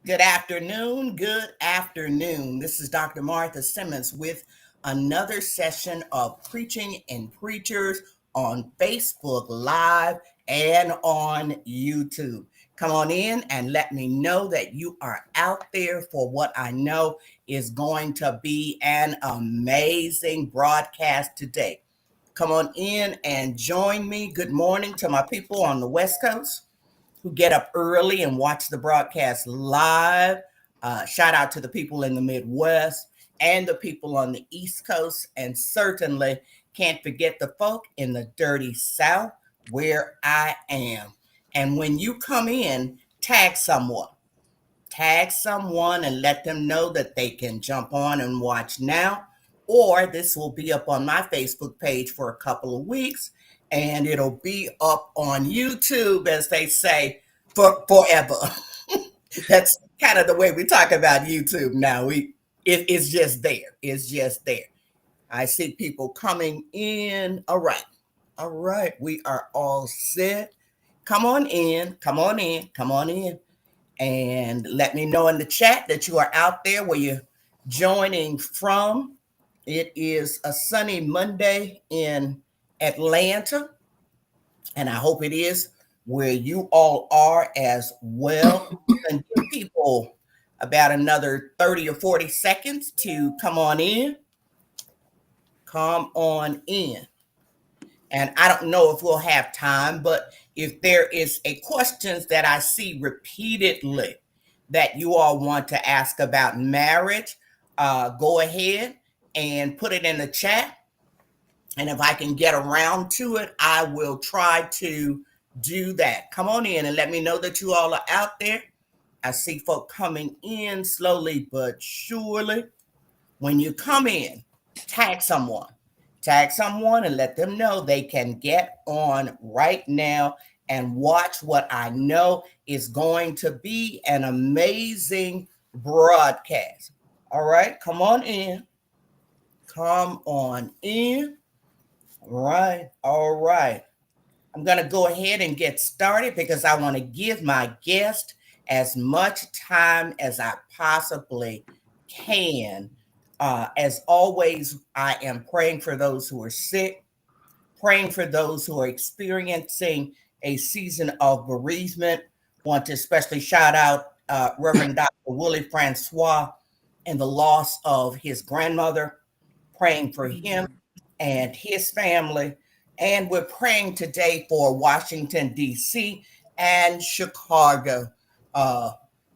Good afternoon. Good afternoon. This is Dr. Martha Simmons with another session of Preaching and Preachers on Facebook Live and on YouTube. Come on in and let me know that you are out there for what I know is going to be an amazing broadcast today. Come on in and join me. Good morning to my people on the West Coast who get up early and watch the broadcast live. Shout out to the people in the Midwest and the people on the East Coast, and certainly can't forget the folk in the dirty South where I am. And when you come in, tag someone. Tag someone and let them know that they can jump on and watch now, or this will be up on my Facebook page for a couple of weeks, and it'll be up on YouTube, as they say, for forever. That's kind of the way we talk about YouTube now. It's just there. It's just there. I see people coming in. All right. All right. We are all set. Come on in. Come on in. Come on in. And let me know in the chat that you are out there where you're joining from. It is a sunny Monday in Atlanta, and I hope it is where you all are as well. And give people about another 30 or 40 seconds to come on in. Come on in. And I don't know if we'll have time, but if there is a questions that I see repeatedly that you all want to ask about marriage, go ahead and put it in the chat. And if I can get around to it, I will try to do that. Come on in and let me know that you all are out there. I see folk coming in slowly but surely. When you come in, tag someone. Tag someone and let them know they can get on right now and watch what I know is going to be an amazing broadcast. All right, come on in. Come on in. All right, all right. I'm going to go ahead and get started because I want to give my guest as much time as I possibly can. As always, I am praying for those who are sick, praying for those who are experiencing a season of bereavement. Want to especially shout out Reverend Dr. Willie Francois and the loss of his grandmother, praying for him and his family. And we're praying today for Washington, D.C. and Chicago.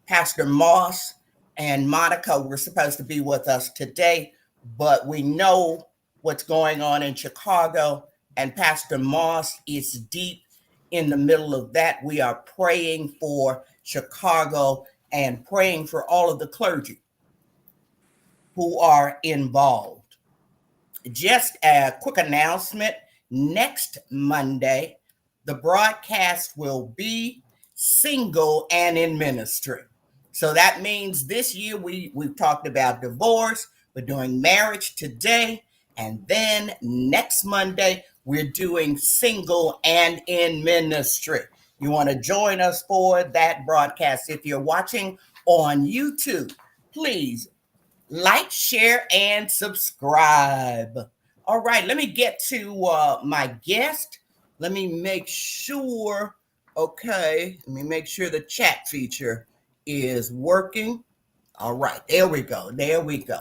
Pastor Moss and Monica were supposed to be with us today, but we know what's going on in Chicago, and Pastor Moss is deep in the middle of that. We are praying for Chicago and praying for all of the clergy who are involved. Just a quick announcement. Next Monday, the broadcast will be single and in ministry. So that means this year we've talked about divorce. We're doing marriage today. And then next Monday, we're doing single and in ministry. You want to join us for that broadcast. If you're watching on YouTube, please like, share, and subscribe. All right, let me get to my guest. Let me make sure, okay, let me make sure the chat feature is working. All right, there we go, there we go.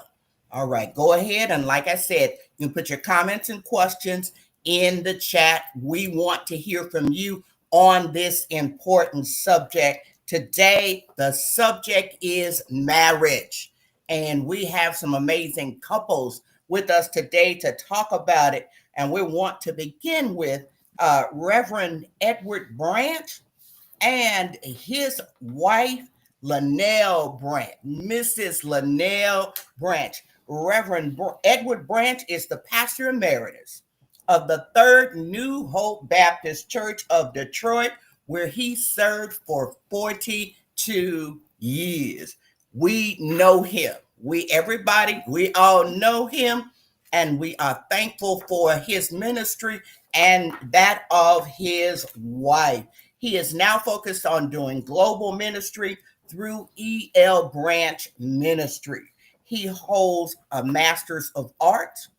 All right, go ahead, and like I said, you can put your comments and questions in the chat. We want to hear from you on this important subject. Today, the subject is marriage. And we have some amazing couples with us today to talk about it. And we want to begin with Reverend Edward Branch and his wife, Lanell Branch, Mrs. Lanell Branch. Reverend Edward Branch is the pastor emeritus of the Third New Hope Baptist Church of Detroit, where he served for 42 years. We know him. We all know him, and we are thankful for his ministry and that of his wife. He is now focused on doing global ministry through EL Branch Ministry. He holds a Master's of Arts,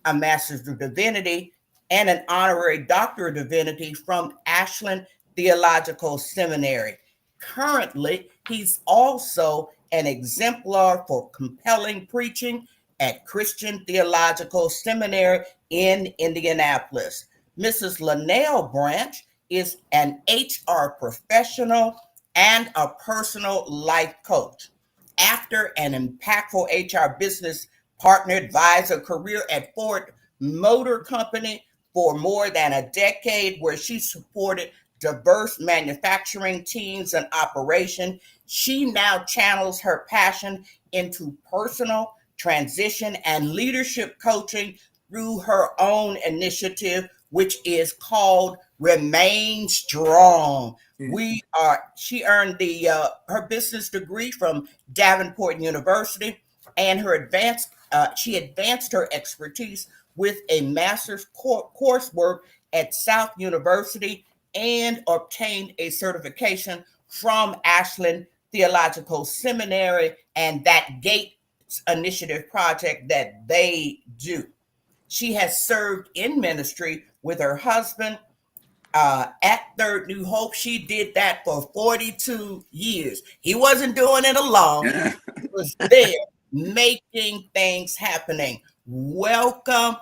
a Master's of Divinity, and an honorary Doctor of Divinity from Ashland Theological Seminary. Currently, he's also an exemplar for compelling preaching at Christian Theological Seminary in Indianapolis. Mrs. Lanell Branch is an HR professional and a personal life coach. After an impactful HR business partner advisor career at Ford Motor Company for more than a decade, where she supported diverse manufacturing teams and operation, she now channels her passion into personal transition and leadership coaching through her own initiative, which is called Remain Strong. She earned her business degree from Davenport University, and she advanced her expertise with a master's coursework at South University and obtained a certification from Ashland Theological Seminary and that GATE initiative project that they do. She has served in ministry with her husband at Third New Hope. She did that for 42 years. He wasn't doing it alone. He was there making things happening. Welcome,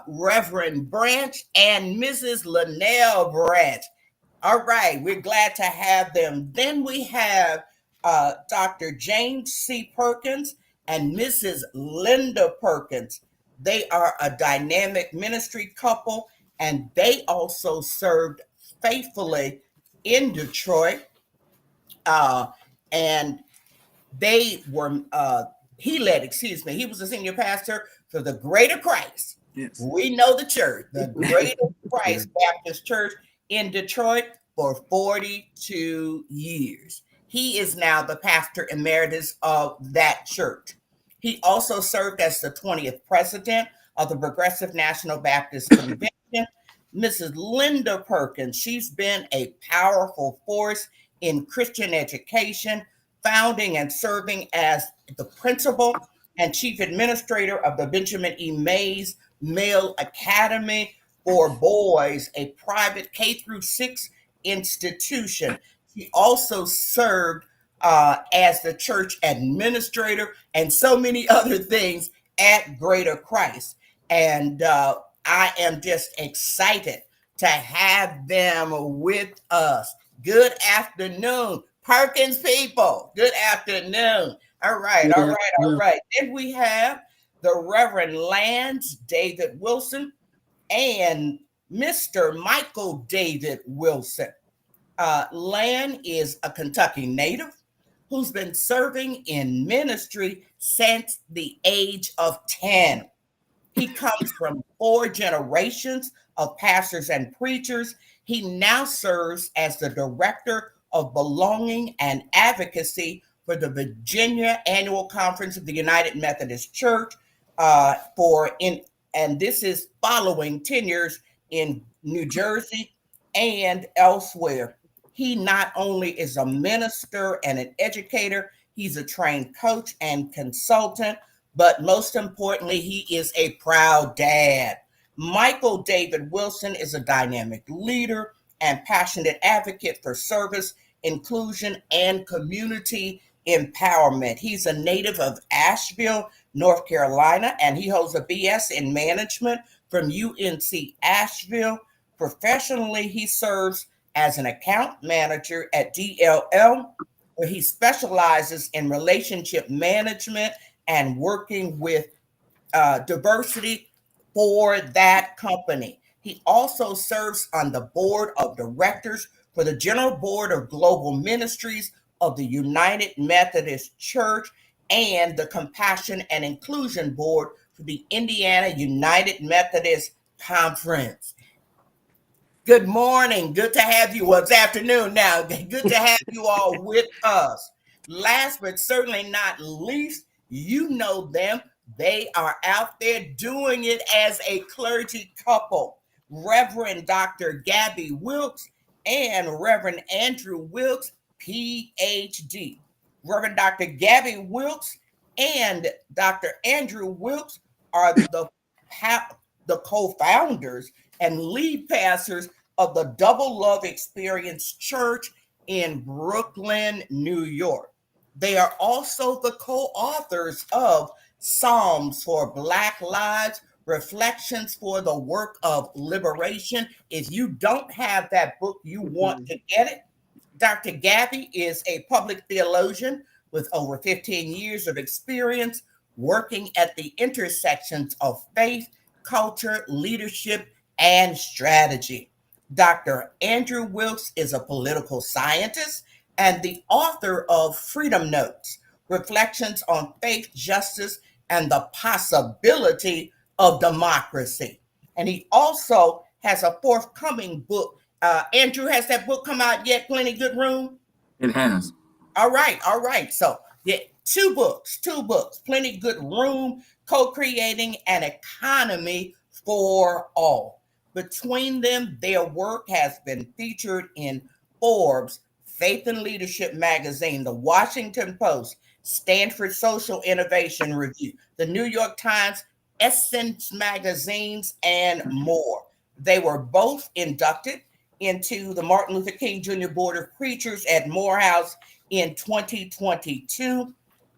Reverend Branch and Mrs. Lanell Branch. All right, we're glad to have them. Then we have Dr. James C. Perkins and Mrs. Linda Perkins. They are a dynamic ministry couple, and they also served faithfully in Detroit. And they were, he was a senior pastor for the Greater Christ. Yes. We know the church, the Greater Christ Baptist Church in Detroit for 42 years. He is now the pastor emeritus of that church. He also served as the 20th president of the Progressive National Baptist Convention. Mrs. Linda Perkins, she's been a powerful force in Christian education, founding and serving as the principal and chief administrator of the Benjamin E. Mays Male Academy for Boys, a private K-6 institution. He also served as the church administrator and so many other things at Greater Christ. And I am just excited to have them with us. Good afternoon, Perkins people. Good afternoon. All right. Then we have the Reverend Lance David Wilson and Mr. Michael David Wilson. Lan is a Kentucky native who's been serving in ministry since the age of 10. He comes from 4 generations of pastors and preachers. He now serves as the director of belonging and advocacy for the Virginia Annual Conference of the United Methodist Church and this is following tenures in New Jersey and elsewhere. He not only is a minister and an educator, he's a trained coach and consultant, but most importantly, he is a proud dad. Michael David Wilson is a dynamic leader and passionate advocate for service, inclusion, and community empowerment. He's a native of Asheville, North Carolina, and he holds a BS in management from UNC Asheville. Professionally, he serves as an account manager at DLL, where he specializes in relationship management and working with diversity for that company. He also serves on the board of directors for the General Board of Global Ministries of the United Methodist Church and the Compassion and Inclusion Board for the Indiana United Methodist Conference. Good morning. Good to have you. Well, it's afternoon now. Good to have you all with us. Last but certainly not least, you know them. They are out there doing it as a clergy couple. Reverend Dr. Gabby Wilkes and Reverend Andrew Wilkes, PhD. Reverend Dr. Gabby Wilkes and Dr. Andrew Wilkes are the co-founders and lead pastors of the Double Love Experience Church in Brooklyn, New York. They are also the co-authors of Psalms for Black Lives, Reflections for the Work of Liberation. If you don't have that book, you want to get it. Dr. Gabby is a public theologian with over 15 years of experience working at the intersections of faith, culture, leadership, and strategy. Dr. Andrew Wilkes is a political scientist and the author of Freedom Notes, Reflections on Faith, Justice, and the Possibility of Democracy. And he also has a forthcoming book. Andrew, has that book come out yet? Plenty Good Room? It has. All right. So, yeah, two books, Plenty Good Room, Co-Creating an Economy for All. Between them, their work has been featured in Forbes, Faith and Leadership Magazine, The Washington Post, Stanford Social Innovation Review, the New York Times, Essence Magazines, and more. They were both inducted into the Martin Luther King Jr. Board of Preachers at Morehouse in 2022.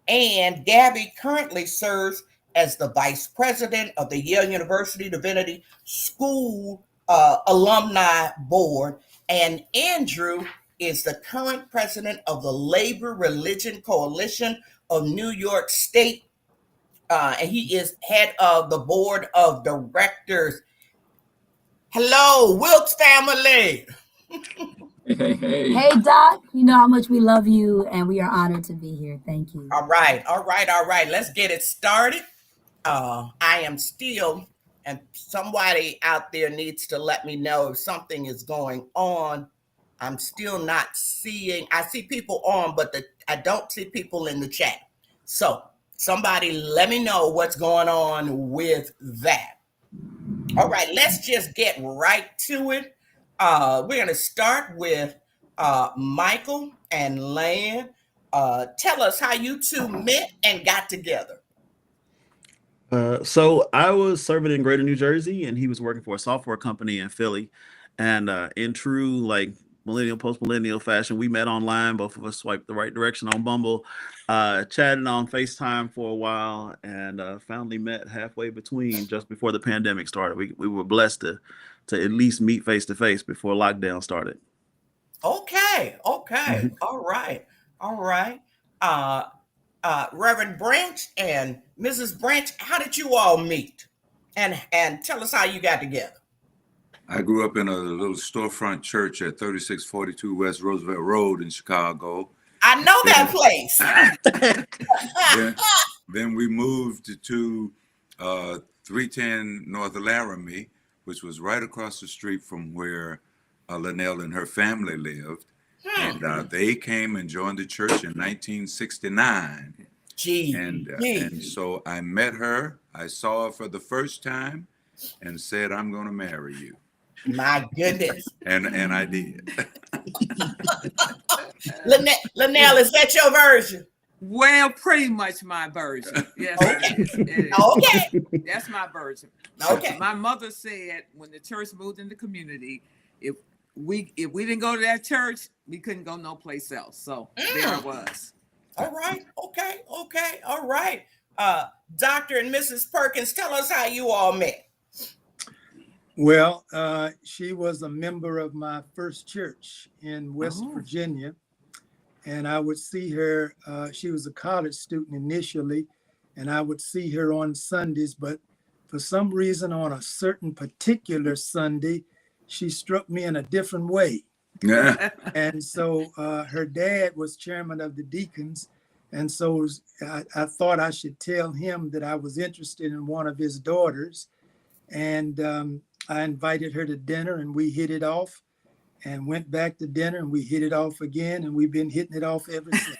And Gabby currently serves as the Vice President of the Yale University Divinity School Alumni Board. And Andrew is the current president of the Labor Religion Coalition of New York State. And he is head of the board of directors. Hello, Wilkes family. Hey, Doc. You know how much we love you, and we are honored to be here. Thank you. All right. Let's get it started. I am still, and somebody out there needs to let me know if something is going on. I'm still not seeing. I see people on, but I don't see people in the chat. So somebody let me know what's going on with that. All right, let's just get right to it. We're going to start with Michael and Lanell. Tell us how you two met and got together. So I was serving in Greater New Jersey, and he was working for a software company in Philly. And in true millennial, post-millennial fashion, we met online. Both of us swiped the right direction on Bumble, chatted on FaceTime for a while, and finally met halfway between just before the pandemic started. We were blessed to at least meet face-to-face before lockdown started. Okay. All right. Reverend Branch and Mrs. Branch, how did you all meet? And tell us how you got together. I grew up in a little storefront church at 3642 West Roosevelt Road in Chicago. I know that place. Then we moved to 310 North Laramie, which was right across the street from where Lanell and her family lived. And they came and joined the church in 1969. And so I met her. I saw her for the first time and said, "I'm going to marry you." My goodness. And I did. Lanell, is that your version? Well, pretty much my version. Yes. Okay. That's my version. Okay. My mother said when the church moved in the community, if we didn't go to that church, we couldn't go no place else. So there it was. All right. Okay. All right. Dr. and Mrs. Perkins, tell us how you all met. Well, she was a member of my first church in West Virginia, and I would see her. She was a college student initially, and I would see her on Sundays, but for some reason on a certain particular Sunday, she struck me in a different way. And so her dad was chairman of the deacons, and so I thought I should tell him that I was interested in one of his daughters, and I invited her to dinner, and we hit it off, and went back to dinner, and we hit it off again, and we've been hitting it off ever since.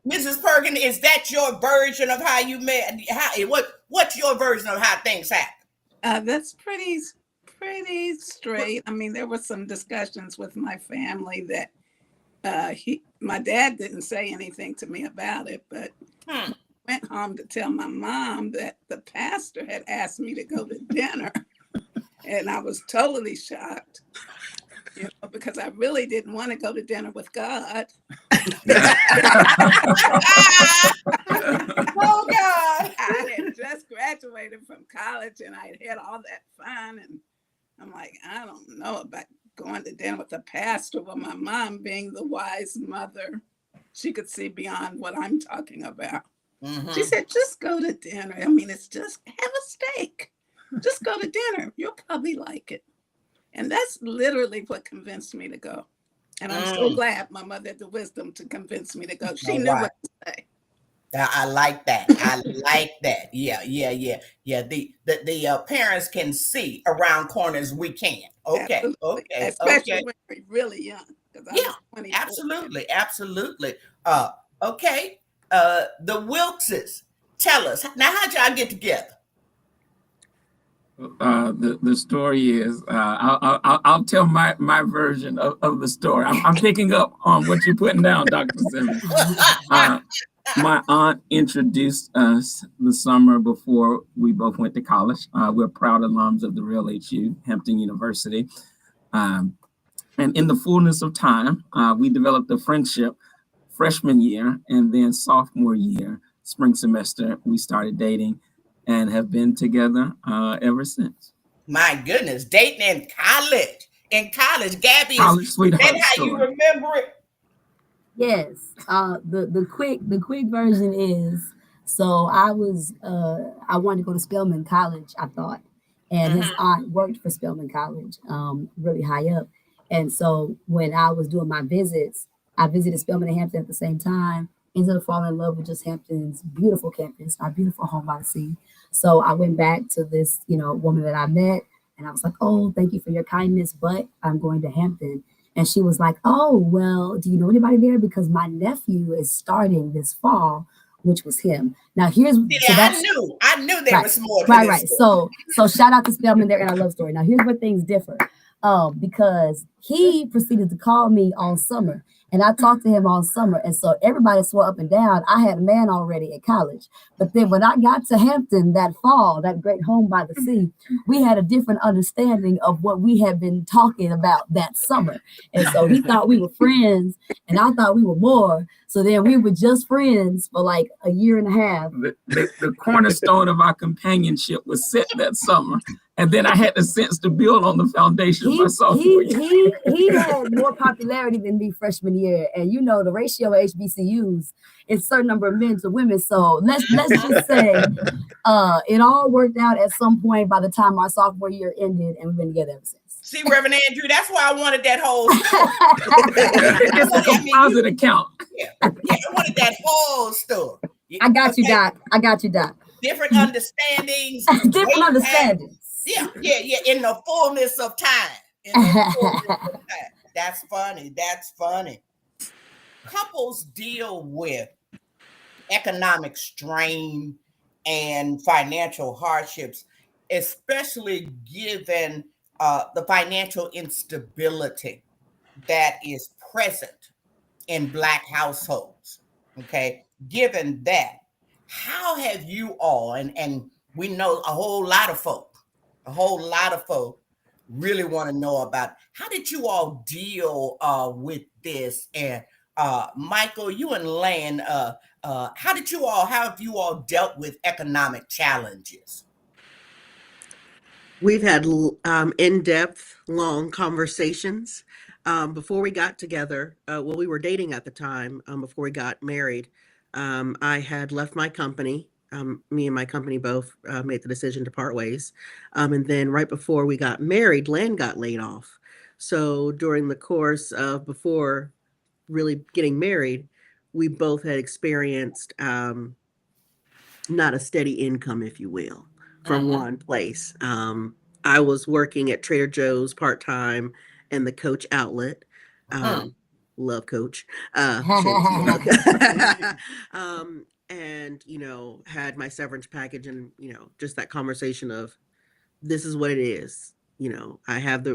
Mrs. Perkins, is that your version of how you met? What's your version of how things happen? That's pretty pretty straight. I mean, there were some discussions with my family that my dad didn't say anything to me about it, but I went home to tell my mom that the pastor had asked me to go to dinner. And I was totally shocked, because I really didn't want to go to dinner with God. Oh God. I had just graduated from college and I had all that fun. And I'm like, I don't know about going to dinner with a pastor. Well, my mom, being the wise mother, she could see beyond what I'm talking about. Mm-hmm. She said, just go to dinner. I mean, it's just have a steak. Just go to dinner. You'll probably like it. And that's literally what convinced me to go. And I'm so glad my mother had the wisdom to convince me to go. She knew what to say. I like that. I like that. Yeah. The parents can see around corners we can't. Okay. Absolutely. Okay. Especially when we're really young. Yeah. Absolutely. Okay. The Wilkes, tell us now, how'd y'all get together? The story is I'll tell my version of the story. I'm picking up on what you're putting down, Dr. Simmons. My aunt introduced us the summer before we both went to college. We're proud alums of the real HU, Hampton University. And in the fullness of time, we developed a friendship freshman year, and then sophomore year, spring semester, we started dating and have been together ever since. My goodness, dating in college. Gabby, college sweetheart is that how story. you remember it? Yes. The quick version is, so I wanted to go to Spelman College, I thought, and his aunt worked for Spelman College, really high up. And so when I was doing my visits, I visited Spelman and Hampton at the same time. Ended up falling in love with just Hampton's beautiful campus, our beautiful home by the sea. So I went back to this, woman that I met, and I was like, "Oh, thank you for your kindness, but I'm going to Hampton." And she was like, "Oh, well, do you know anybody there? Because my nephew is starting this fall," which was him. Now here's I knew there was more. Right. So shout out to Spelman there in our love story. Now here's where things differ. Because he proceeded to call me all summer. And I talked to him all summer. And so everybody swore up and down, I had a man already at college. But then when I got to Hampton that fall, that great home by the sea, we had a different understanding of what we had been talking about that summer. And so he thought we were friends and I thought we were more. So then we were just friends for like a year and a half. The cornerstone of our companionship was set that summer. And then I had the sense to build on the foundation my sophomore year. He had more popularity than me freshman year. And the ratio of HBCUs is a certain number of men to women. So let's just say it all worked out at some point by the time our sophomore year ended, and we've been together ever since. See, Reverend Andrew, that's why I wanted that whole story. It's a composite account. Yeah, I wanted that whole story. I got you, Doc. Different understandings. Different understandings. Yeah. In the fullness of time. That's funny. Couples deal with economic strain and financial hardships, especially given the financial instability that is present in Black households. Okay, given that, how have you all, and we know a whole lot of folk really want to know about, how did you all deal with this? And Michael, you and Lane, how have you all dealt with economic challenges? We've had in-depth, long conversations before we got together. We were dating at the time before we got married. I had left my company. Me and my company both made the decision to part ways. And then right before we got married, Len got laid off. So during the course of before really getting married, we both had experienced not a steady income, if you will, from one place. I was working at Trader Joe's part-time and the Coach outlet. Love Coach. And, had my severance package and, just that conversation of, this is what it is. I have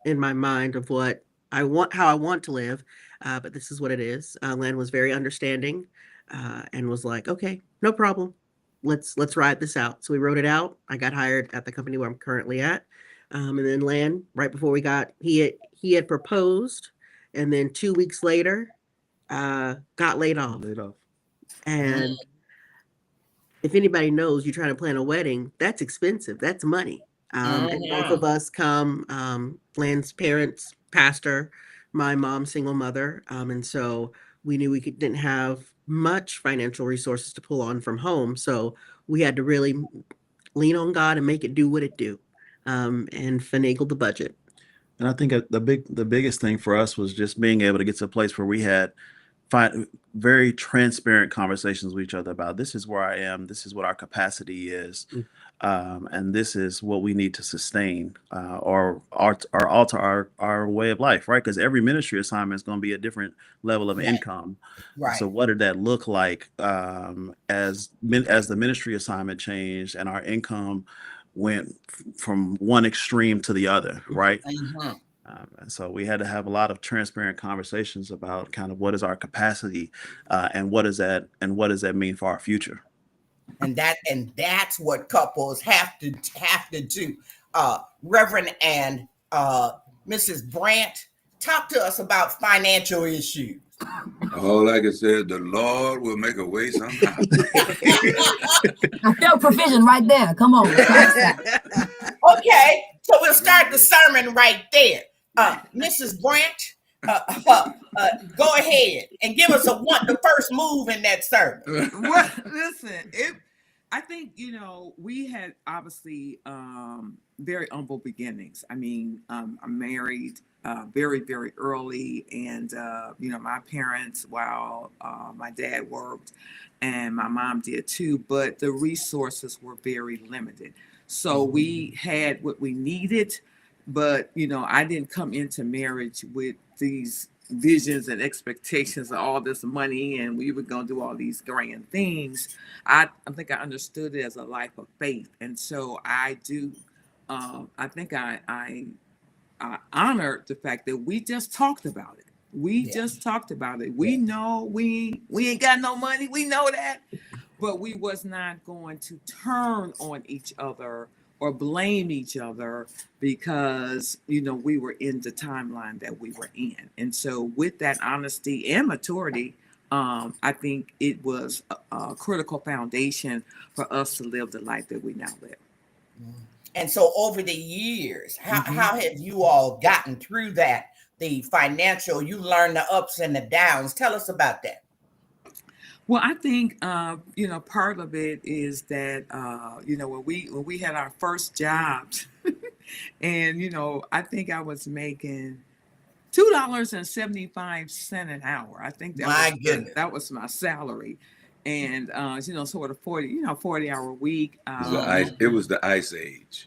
in my mind of what I want, how I want to live, but this is what it is. Len was very understanding, and was like, okay, no problem. Let's ride this out. So we wrote it out. I got hired at the company where I'm currently at. And then Len, right before he had proposed, and then 2 weeks later, got laid off. And if anybody knows, you're trying to plan a wedding, that's expensive. That's money. And both of us Len's parents, pastor, my mom, single mother. And so we knew didn't have much financial resources to pull on from home. So we had to really lean on God and make it do what it do, and finagle the budget. And I think the biggest thing for us was just being able to get to a place where we had very transparent conversations with each other about, this is where I am, this is what our capacity is, and this is what we need to sustain, or alter our way of life, right? Because every ministry assignment is going to be a different level of income. Right. So what did that look like as the ministry assignment changed and our income went from one extreme to the other, right? And so we had to have a lot of transparent conversations about kind of what is our capacity, and what does that mean for our future. And that's what couples have to do. Reverend and Mrs. Brandt, talk to us about financial issues. All I can say is the Lord will make a way somehow. I felt provision right there. Come on. Okay, so we'll start the sermon right there. Mrs. Brandt, go ahead and give us the first move in that sermon. Well, listen, I think, we had obviously very humble beginnings. I mean, I'm married very, very early, and my parents, while my dad worked and my mom did too, but the resources were very limited. So we had what we needed, but I didn't come into marriage with these visions and expectations of all this money and we were going to do all these grand things. I think I understood it as a life of faith, and so I do. I think I honored the fact that we just talked about it. We just talked about it. We know we ain't got no money. We know that, but we was not going to turn on each other or blame each other because, we were in the timeline that we were in. And so with that honesty and maturity, I think it was a critical foundation for us to live the life that we now live. And so over the years, how have you all gotten through that? The financial, you learned the ups and the downs. Tell us about that. Well, I think, part of it is that, when we had our first jobs and, I think I was making $2.75 an hour. I think that was my salary. And, sort of 40-hour week. It was the ice age.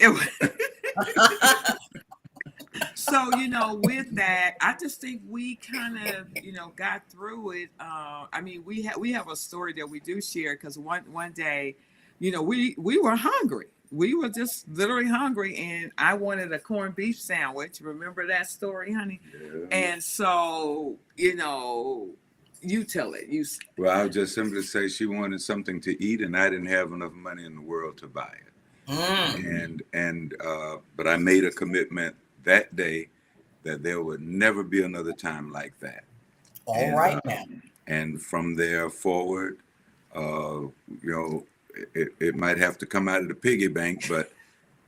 So, with that, I just think we kind of, got through it. We have a story that we do share because one day, we were hungry. We were just literally hungry, and I wanted a corned beef sandwich. Remember that story, honey? Yeah. And so, you tell it. Well, I'll just simply say she wanted something to eat, and I didn't have enough money in the world to buy it. But I made a commitment that day that there would never be another time like that. All right now. And from there forward, it might have to come out of the piggy bank, but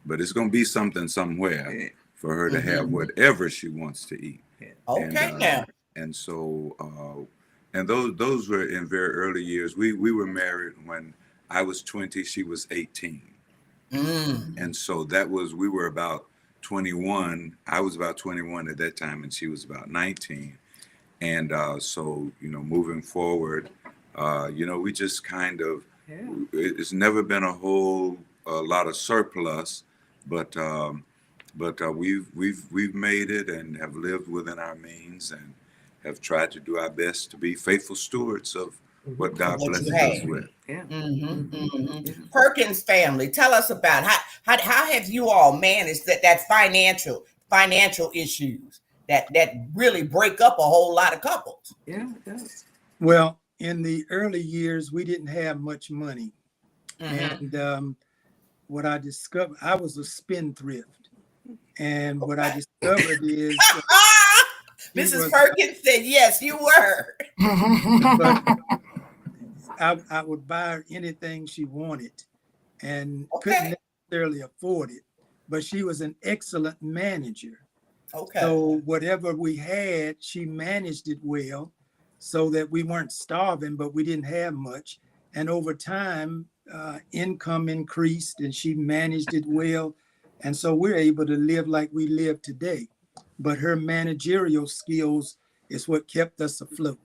it's going to be something somewhere for her to have whatever she wants to eat. Okay, now. And so, and those were in very early years. We were married when I was 20, she was 18. And so we were about 21. I was about 21 at that time, and she was about 19. And so, moving forward, we just kind of, it's never been a lot of surplus, but we've made it and have lived within our means and have tried to do our best to be faithful stewards of what God What you blesses had. us with. Yeah. Yeah. Perkins family, tell us about how have you all managed that financial issues that really break up a whole lot of couples. Yeah, it does. Well, in the early years, we didn't have much money. And what I discovered, I was a spendthrift. And what I discovered is Mrs. Perkins said, yes, you were. but I would buy her anything she wanted and couldn't necessarily afford it. But she was an excellent manager. Okay. So whatever we had, she managed it well so that we weren't starving, but we didn't have much. And over time, income increased and she managed it well. And so we're able to live like we live today. But her managerial skills is what kept us afloat.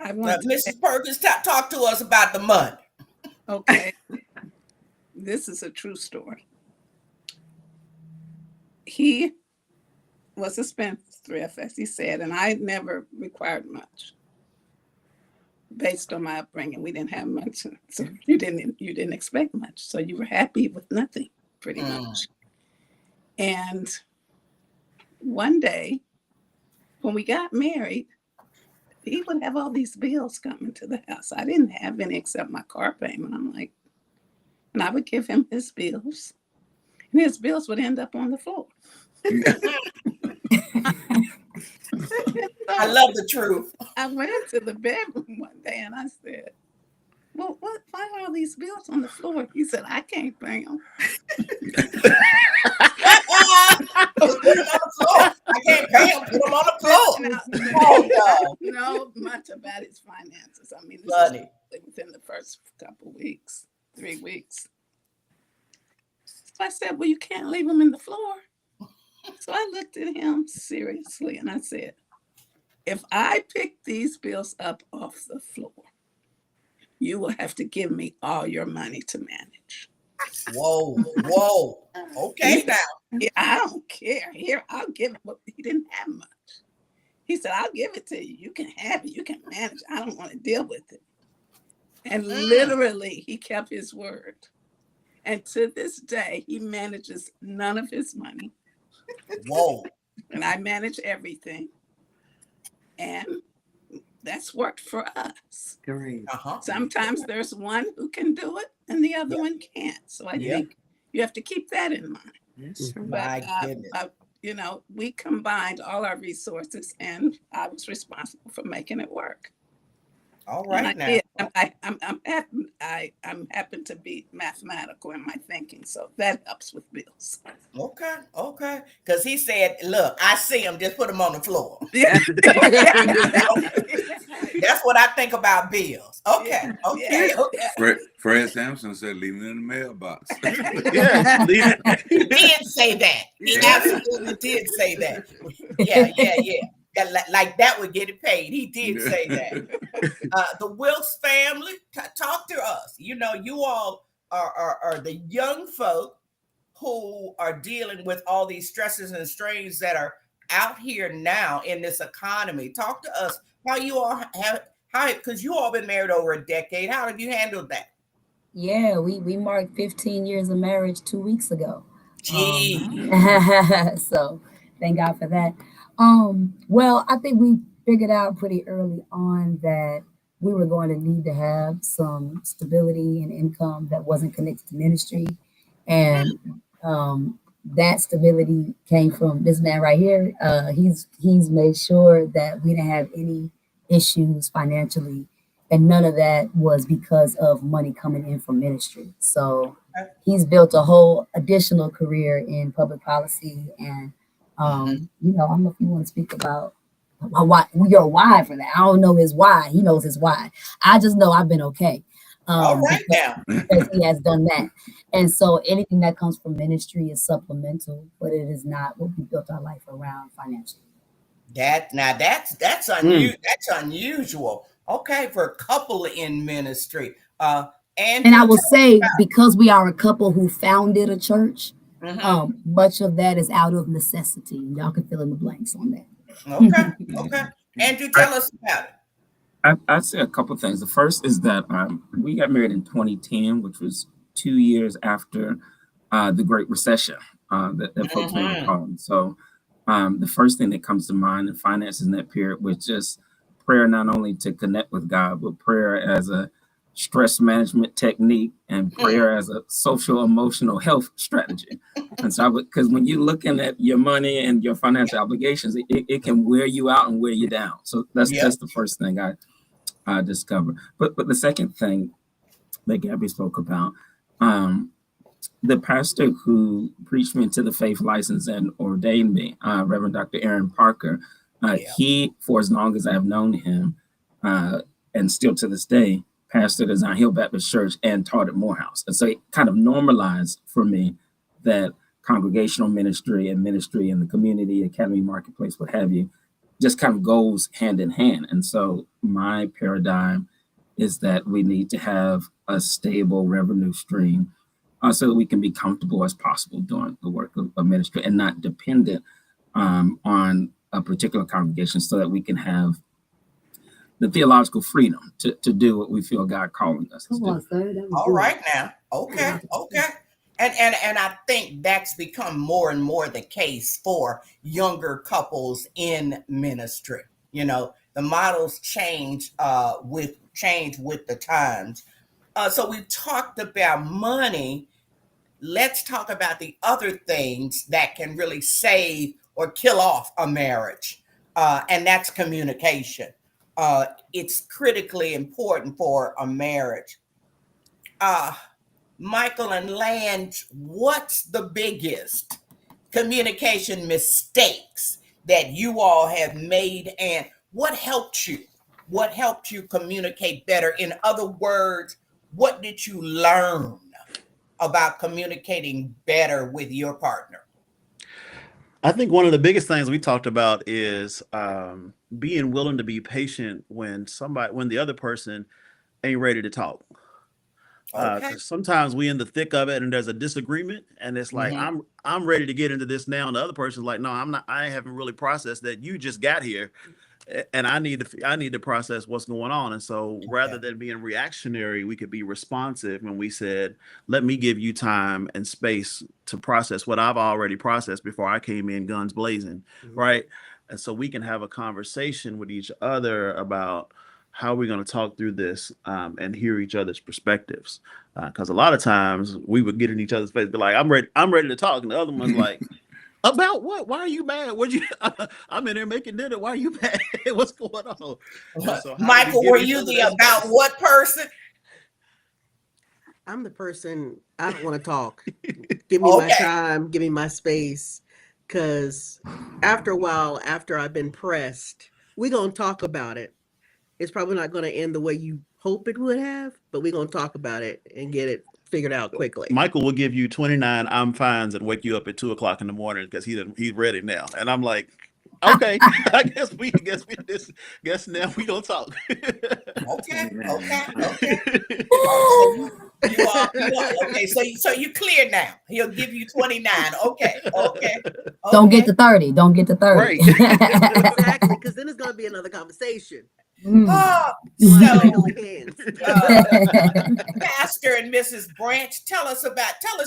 Mrs. Perkins, talk to us about the money. Okay. This is a true story. He was a spendthrift, as he said, and I never required much. Based on my upbringing, we didn't have much, so you didn't expect much. So you were happy with nothing, pretty much. And one day, when we got married, he would have all these bills coming to the house. I didn't have any except my car payment. I'm like, and I would give him his bills, and his bills would end up on the floor. I love the truth. I went into the bedroom one day and I said, well, why are all these bills on the floor? He said, I can't pay them. I can't pay him. Put him on the floor. No, much about his finances. I mean, this is within the first couple weeks, 3 weeks. So I said, well, you can't leave him in the floor. So I looked at him seriously and I said, if I pick these bills up off the floor, you will have to give me all your money to manage. Whoa. Okay, now. Yeah, I don't care. Here, I'll give it. But he didn't have much. He said, I'll give it to you. You can have it. You can manage. I don't want to deal with it. And literally, he kept his word. And to this day, he manages none of his money. Whoa. And I manage everything. And that's worked for us. Great. Sometimes there's one who can do it and the other one can't. So I think you have to keep that in mind. Yes, sure. My goodness. We combined all our resources and I was responsible for making it work. All right now. I'm happen to be mathematical in my thinking, so that helps with bills. Okay. Because he said, look, I see him, just put him on the floor. Yeah. That's what I think about bills. Okay. Fred Sampson said, leave it in the mailbox. He did say that. He absolutely did say that. Yeah. Like that would get it paid. He did say that. The Wilkes family, talk to us. You know, you all are the young folk who are dealing with all these stresses and strains that are out here now in this economy. Talk to us how you all because you all been married over a decade. How have you handled that? Yeah, we marked 15 years of marriage 2 weeks ago. So thank God for that. Well, I think we figured out pretty early on that we were going to need to have some stability and income that wasn't connected to ministry. And that stability came from this man right here. He's made sure that we didn't have any issues financially. And none of that was because of money coming in from ministry. So he's built a whole additional career in public policy and I don't know if you want to speak about your why for that. I don't know his why. He knows his why. I just know I've been okay. All right now. Because he has done that. And so anything that comes from ministry is supplemental, but it is not what we built our life around financially. That's unusual. Okay, for a couple in ministry. And I will say, because we are a couple who founded a church, much of that is out of necessity. Y'all can fill in the blanks on that. Okay. Andrew, tell us about it. I'd say a couple of things. The first is that we got married in 2010, which was 2 years after the Great Recession that folks may Mhm. recall. So the first thing that comes to mind in finances in that period was just prayer, not only to connect with God, but prayer as a stress management technique and prayer as a social emotional health strategy. And so, because when you're looking at your money and your financial obligations, it can wear you out and wear you down. So Yep. that's the first thing I discovered. But the second thing that Gabby spoke about, um, the pastor who preached me into the faith license and ordained me, Reverend Dr. Aaron Parker, Yeah. he, for as long as I've known him, and still to this day, pastored at Zion Hill Baptist Church and taught at Morehouse. And so it kind of normalized for me that congregational ministry and ministry in the community, academy, marketplace, what have you, just kind of goes hand in hand. And so my paradigm is that we need to have a stable revenue stream so that we can be comfortable as possible doing the work of ministry and not dependent on a particular congregation, so that we can have the theological freedom to do what we feel God calling us to Come on, do. sir. That was All good. right now. Okay. Okay. And I think that's become more and more the case for younger couples in ministry. You know, the models change with the times. So we've talked about money. Let's talk about the other things that can really save or kill off a marriage, and that's communication. It's critically important for a marriage. Uh, Michael and Lance, what's the biggest communication mistakes that you all have made, and what helped you? What helped you communicate better? In other words, what did you learn about communicating better with your partner? I think one of the biggest things we talked about is being willing to be patient when the other person ain't ready to talk. Okay. Because sometimes we in the thick of it and there's a disagreement, and it's like Mhm. I'm ready to get into this now, and the other person's like, no, I'm not. I haven't really processed that. You just got here, and I need to process what's going on. And so rather Okay. than being reactionary, we could be responsive. And we said, let me give you time and space to process what I've already processed before I came in guns blazing, right? And so we can have a conversation with each other about how we're going to talk through this, and hear each other's perspectives. Because a lot of times we would get in each other's face, be like, I'm ready to talk," and the other one's like, "About what? Why are you mad? What you? I'm in there making dinner. Why are you mad? What's going on?" And so, how do we Michael, give were each you other the that about space? what person? I'm the person, I don't want to talk. Give me my Okay. time, give me my space. Because after a while, after I've been pressed, we're going to talk about it. It's probably not going to end the way you hope it would have, but we're going to talk about it and get it figured out quickly. Michael will give you 29 I'm fines and wake you up at 2 o'clock in the morning because he's ready now. And I'm like, okay, guess now we don't talk. Okay. Okay. Okay. So Woo! okay. So you clear now. He'll give you 29. Okay. Okay. Don't get Okay. to 30. Don't get to 30. Right. Exactly, because then it's going to be another conversation. Mm. So I So, shake all hands. Pastor and Mrs. Branch, tell us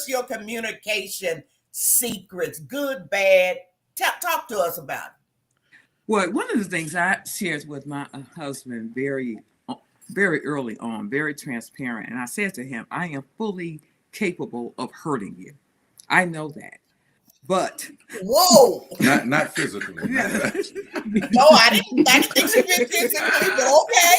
your communication secrets, good, bad. Talk to us about it. Well, one of the things I shared with my husband very early on, very transparent, and I said to him, "I am fully capable of hurting you. I know that, but Whoa! Not physically. No, I didn't think she meant physically, but okay.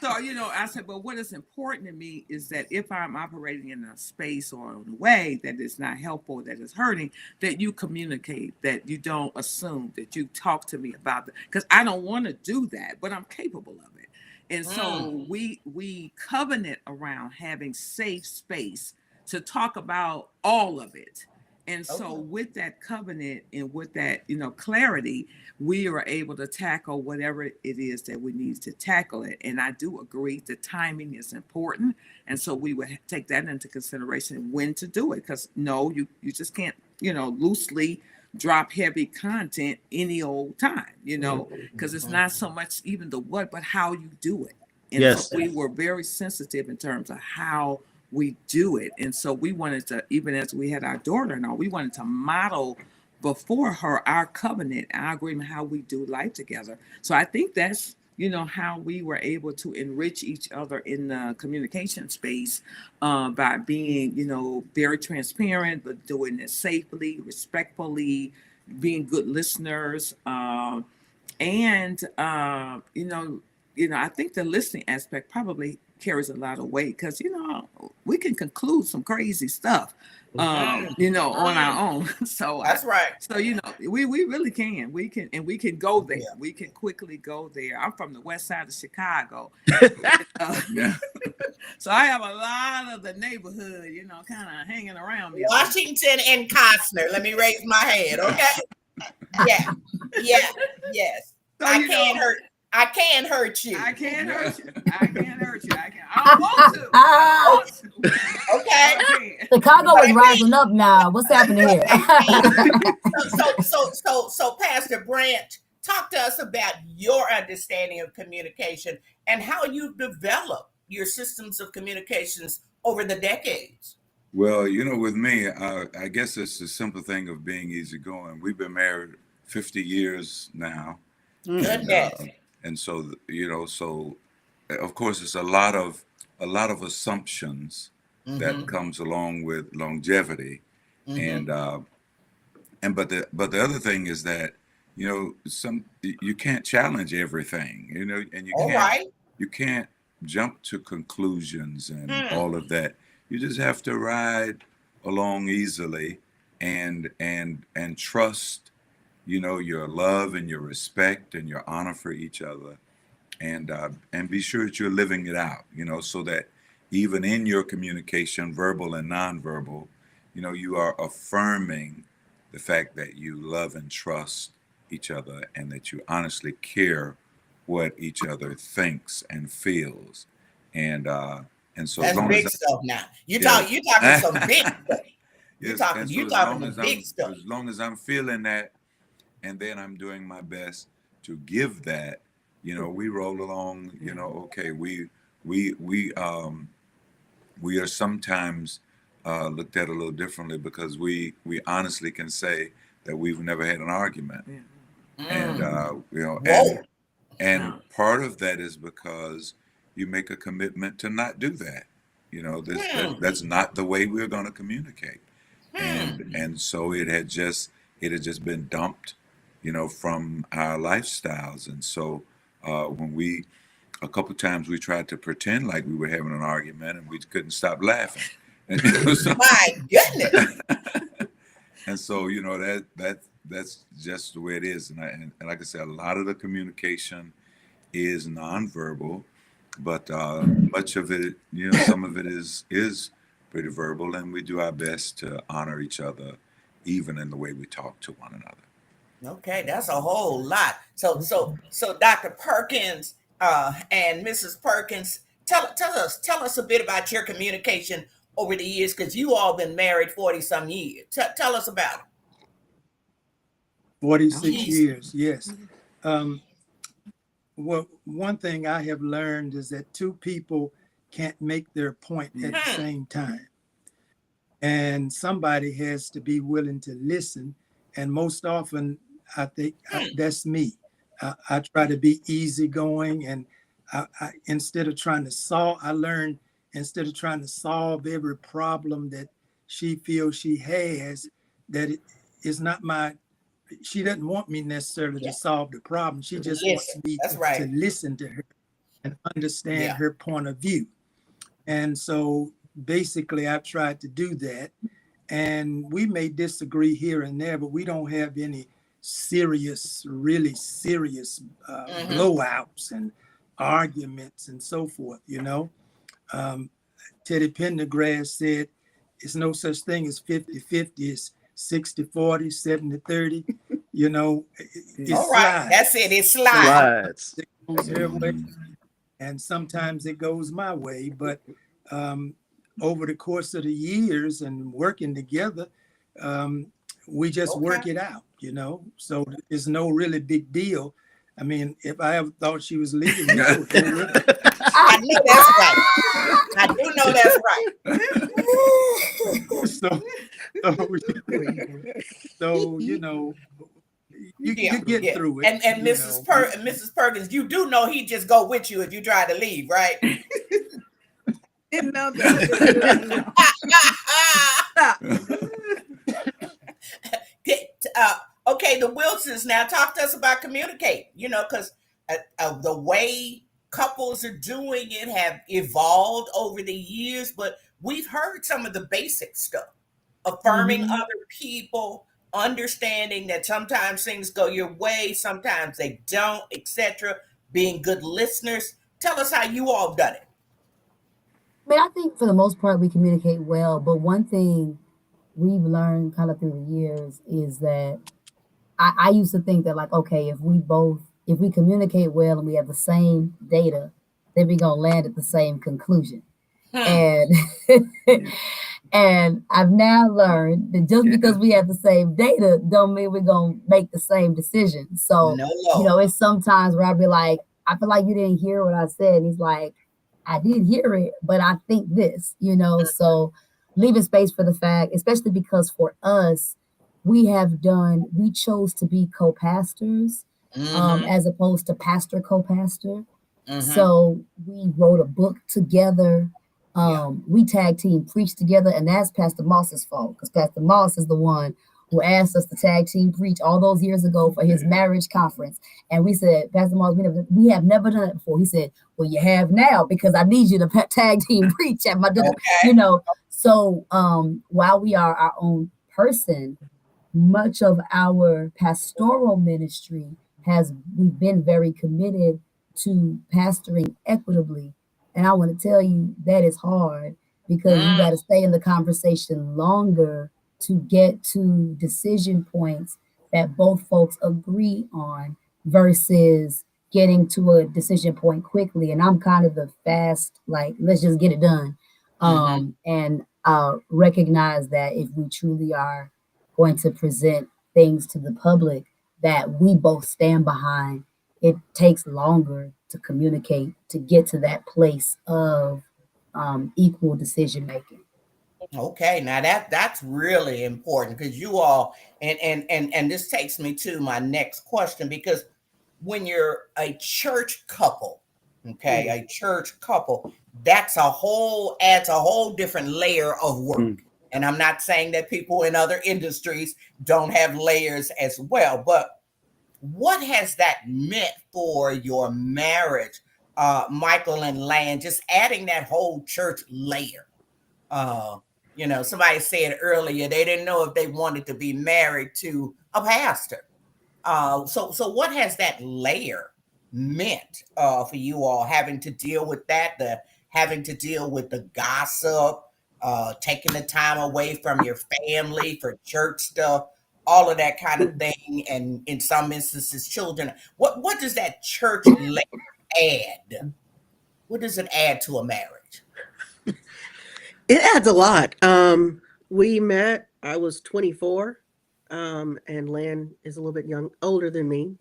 So, I said, but what is important to me is that if I'm operating in a space or in a way that is not helpful, that is hurting, that you communicate, that you don't assume, that you talk to me about it. Because I don't want to do that, but I'm capable of it. And so we covenant around having safe space to talk about all of it. And so with that covenant and with that, clarity, we are able to tackle whatever it is that we need to tackle it. And I do agree the timing is important. And so we would take that into consideration when to do it. Because no, you just can't, loosely drop heavy content any old time, because it's not so much even the what, but how you do it. And Yes. so we were very sensitive in terms of how we do it. And so we wanted to, even as we had our daughter and all, we wanted to model before her our covenant, our agreement, how we do life together. So I think that's, how we were able to enrich each other in the communication space by being, very transparent, but doing it safely, respectfully, being good listeners. I think the listening aspect probably carries a lot of weight because, we can conclude some crazy stuff, on our own. So That's right. So, we really can. We can go there. Yeah. We can quickly go there. I'm from the west side of Chicago. Yeah. So I have a lot of the neighborhood, kind of hanging around me. Washington and Costner. Let me raise my hand, okay? Yeah. Yes. So, I can't hurt you. I can't hurt you. I don't want to. Okay. Chicago is rising up now. What's happening here? So Pastor Branch, talk to us about your understanding of communication and how you've developed your systems of communications over the decades. Well, with me, I guess it's a simple thing of being easygoing. We've been married 50 years now. Goodness. And so, so of course, it's a lot of assumptions that comes along with longevity, and but the other thing is that you can't challenge everything, and you can't jump to conclusions and all of that. You just have to ride along easily and trust your love and your respect and your honor for each other, and be sure that you're living it out, so that even in your communication, verbal and nonverbal, you are affirming the fact that you love and trust each other and that you honestly care what each other thinks and feels. And so that's big stuff now. You're talking some big stuff. You're talking some big stuff. As long as I'm feeling that, and then I'm doing my best to give that, we roll along, okay, we are sometimes looked at a little differently because we honestly can say that we've never had an argument. And part of that is because you make a commitment to not do that. That's not the way we're going to communicate. And so it had just been dumped, from our lifestyles. And so when a couple of times we tried to pretend like we were having an argument and we couldn't stop laughing. My goodness. And so, that's just the way it is. And like I said, a lot of the communication is nonverbal, but much of it, some of it is pretty verbal, and we do our best to honor each other, even in the way we talk to one another. Okay, that's a whole lot. So Dr. Perkins and Mrs. Perkins, tell us a bit about your communication over the years, because you all been married 40 some years. Tell us about it. 46 years, yes. Well, one thing I have learned is that two people can't make their point at the same time. And somebody has to be willing to listen. And most often, I think that's me. I try to be easygoing, and I instead of trying to solve every problem that she feels she has, that it is not she doesn't want me necessarily to solve the problem. She just wants me to listen to her and understand her point of view. And so basically I've tried to do that. And we may disagree here and there, but we don't have any really serious blowouts and arguments and so forth, Teddy Pendergrass said, it's no such thing as 50-50, it's 60-40, 70-30, It's all right, that's it, it slides. It goes her way, and sometimes it goes my way, but over the course of the years and working together, we just work it out, you know. So it's no really big deal. I mean, if I ever thought she was leaving me, I would go with her. I know that's right. I do know that's right. So you know, you get through it. And Mrs. Perkins, you do know he just go with you if you try to leave, right? Didn't know that. Okay, the Wilkes now talk to us about communicate. You know, because the way couples are doing it have evolved over the years, but we've heard some of the basic stuff, affirming other people, understanding that sometimes things go your way, sometimes they don't, etc. Being good listeners. Tell us how you all done it. I mean, I think for the most part we communicate well, but one thing we've learned kind of through the years is that I used to think that, like, okay, if we communicate well and we have the same data, then we're gonna land at the same conclusion. And and I've now learned that just because we have the same data don't mean we're gonna make the same decision. So you know, it's sometimes where I'll be like, I feel like you didn't hear what I said. And he's like, I did hear it, but I think this, you know. So leaving space for the fact, especially because for us, we chose to be co-pastors as opposed to pastor co-pastor. So we wrote a book together. We tag team preach together, and that's Pastor Moss's fault, because Pastor Moss is the one who asked us to tag team preach all those years ago for his marriage conference. And we said, Pastor Moss, we have never done it before. He said, well, you have now, because I need you to tag team preach at my dinner, you know. So while we are our own person, much of our pastoral ministry we've been very committed to pastoring equitably. And I want to tell you that is hard, because you got to stay in the conversation longer to get to decision points that both folks agree on versus getting to a decision point quickly. And I'm kind of the fast, like, let's just get it done. And recognize that if we truly are going to present things to the public that we both stand behind, it takes longer to communicate to get to that place of equal decision making. Okay, now that's really important, because you all and this takes me to my next question, because when you're a church couple, a church couple, adds a whole different layer of work. And I'm not saying that people in other industries don't have layers as well, but what has that meant for your marriage, Michael and Lan, just adding that whole church layer? You know, somebody said earlier they didn't know if they wanted to be married to a pastor. So what has that layer meant for you all, having to deal with that, having to deal with the gossip, taking the time away from your family for church stuff, all of that kind of thing, and in some instances, children. What does that church layer add? What does it add to a marriage? It adds a lot. We met, I was 24, and Lan is a little bit older than me,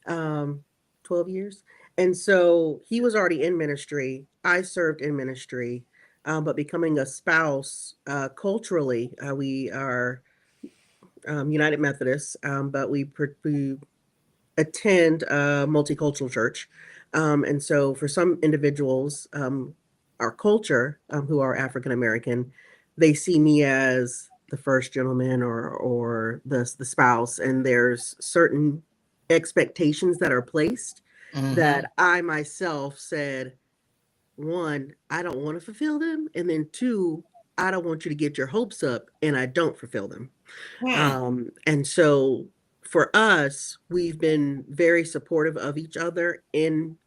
12 years. And so he was already in ministry. I served in ministry, but becoming a spouse, culturally, we are United Methodist, but we attend a multicultural church. And so for some individuals, our culture, who are African American, they see me as the first gentleman or the spouse, and there's certain expectations that are placed that I myself said, one, I don't want to fulfill them, and then two, I don't want you to get your hopes up and I don't fulfill them. And so for us, we've been very supportive of each other in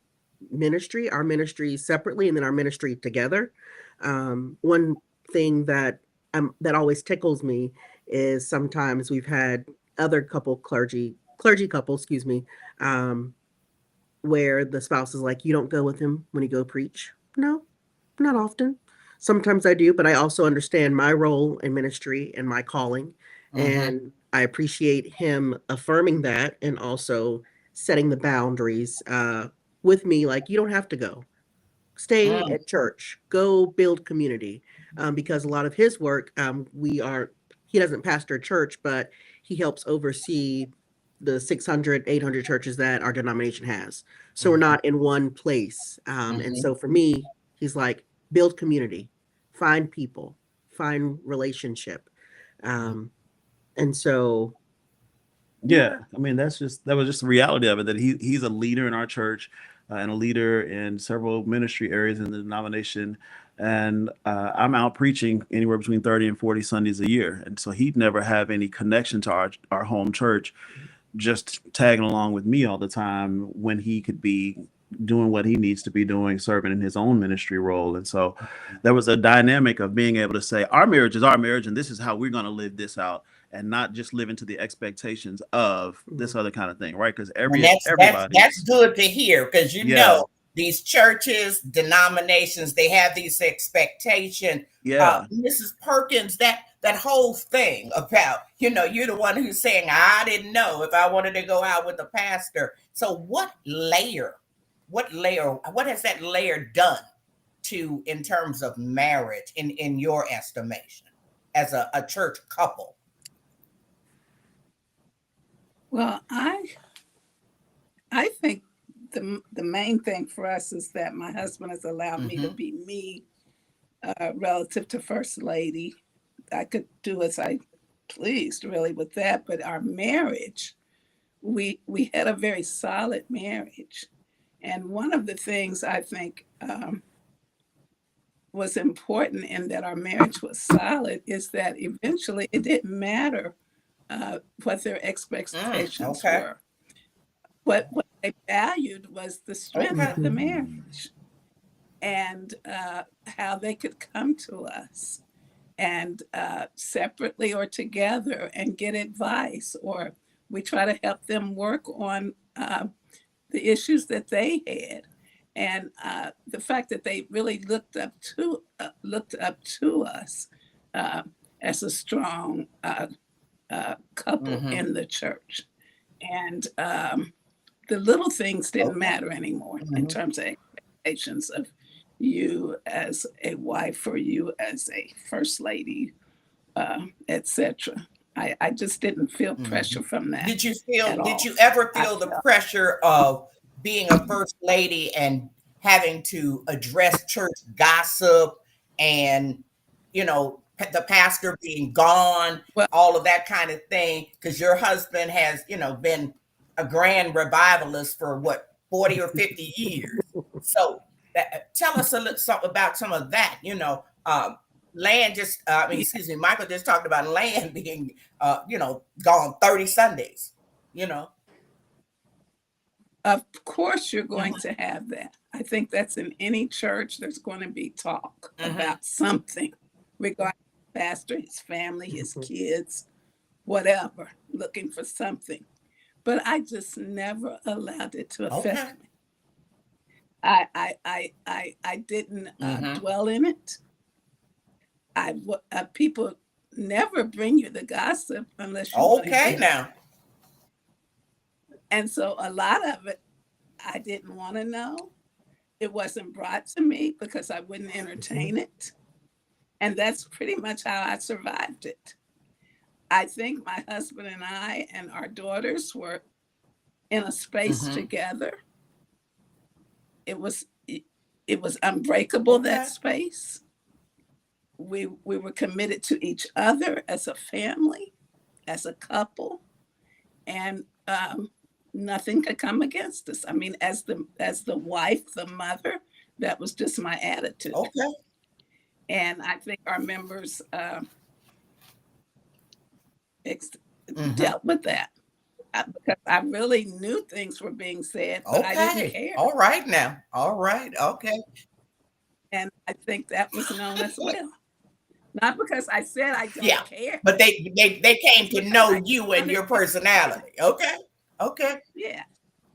ministry, our ministry separately and then our ministry together. One thing that always tickles me is sometimes we've had other clergy couples, where the spouse is like, you don't go with him when you go preach. No, not often. Sometimes I do, but I also understand my role in ministry and my calling. And I appreciate him affirming that and also setting the boundaries with me. Like, you don't have to go. Stay Mm, at church. Go build community. Because a lot of his work, he doesn't pastor a church, but he helps oversee the 600, 800 churches that our denomination has. So we're not in one place. And mhm. so for me, he's like, build community, find people, find relationship. Um, and so, Yeah, I mean that was just the reality of it, that he's a leader in our church, and a leader in several ministry areas in the denomination, and I'm out preaching anywhere between 30 and 40 Sundays a year, and so he'd never have any connection to our home church, just tagging along with me all the time when he could be doing what he needs to be doing, serving in his own ministry role. And so there was a dynamic of being able to say, our marriage is our marriage, and this is how we're going to live this out, and not just live into the expectations of this other kind of thing, right? Because And that's everybody's, good to hear, because yeah, these churches, denominations, they have these expectations. yeah. Mrs. Perkins, that whole thing about, you're the one who's saying, I didn't know if I wanted to go out with a pastor. So what has that layer done to, in terms of marriage, in your estimation, as a church couple? Well, I think the main thing for us is that my husband has allowed me to Mhm. be me relative to First Lady. I could do as I pleased really with that, but our marriage, we had a very solid marriage. And one of the things I think was important in that our marriage was solid is that eventually it didn't matter what their expectations Okay. were. What they valued was the strength Okay. of the marriage and how they could come to us and separately or together and get advice, or we try to help them work on the issues that they had. And the fact that they really looked up to us uh, as a strong couple Mhm. in the church. And the little things didn't Okay. matter anymore in Mhm. terms of expectations of you as a wife or you as a first lady, etc. I just didn't feel Mhm. pressure from that Did at did all. you ever I feel the felt, pressure of being a first lady and having to address church gossip, and, the pastor being gone, well, all of that kind of thing? Because your husband has, been a grand revivalist for what, 40 or 50 years. So tell us a little something about some of that. Land just, I mean, yeah, excuse me, Michael just talked about land being, gone 30 Sundays, you know. of course you're going Mhm, to have that. I think that's in any church. There's going to be talk mhm. about something regarding the pastor, his family, his kids, whatever, looking for something. But I just never allowed it to Okay. affect me. I didn't Mhm. dwell in it. People never bring you the gossip unless you want to Okay hear it. now. And so a lot of it I didn't want to know. It wasn't brought to me because I wouldn't entertain it. And that's pretty much how I survived it. I think my husband and I and our daughters were in a space Mhm. together. It was it was unbreakable, that Okay. space. We were committed to each other as a family, as a couple, and nothing could come against us. I mean, as the wife, the mother, that was just my attitude. Okay. And I think our members ex- Mhm. dealt with that because I really knew things were being said, but I didn't Okay. care. All right now. All right. Okay. And I think that was known as well. Not because I said I Yeah. don't care, But they came it's to because know I you and your understood. personality. Okay. Okay. Yeah.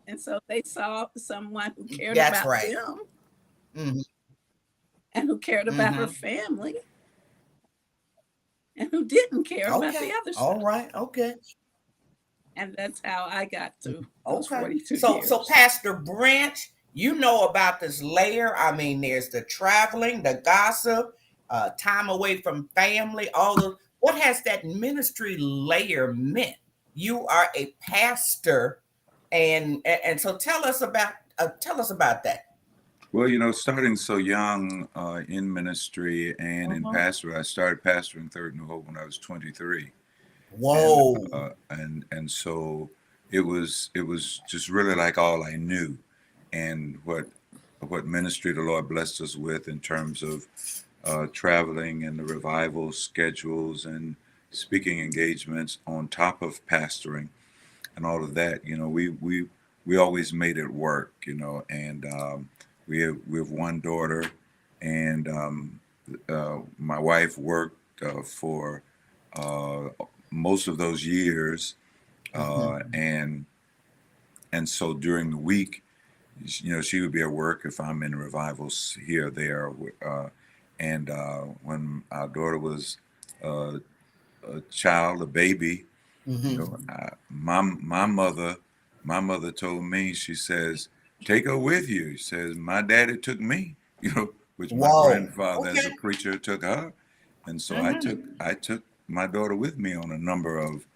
And so they saw someone who cared That's about right. them Mhm. and who cared about her Mhm. family and who didn't care about the Okay. other All stuff. right. Okay. And that's how I got to those Okay. 42 So years. Pastor Branch, you know about this layer. I mean, there's the traveling, the gossip, time away from family, all those. What has that ministry layer meant? You are a pastor, and so tell us about that. Well, you know, starting so young in ministry and in pastor, I started pastoring Third New Hope when I was 23. Whoa. And so it was just really like all I knew, and what ministry the Lord blessed us with in terms of traveling and the revival schedules and speaking engagements on top of pastoring and all of that. You know, we always made it work. You know, and we have one daughter, and my wife worked for most of those years, and so during the week, you know, she would be at work if I'm in revivals here or there, and when our daughter was a child, a baby, you know, my mother told me, she says, take her with you. She says, my daddy took me, you know, which my Whoa. grandfather as a Okay. preacher took her, and so I took my daughter with me on a number of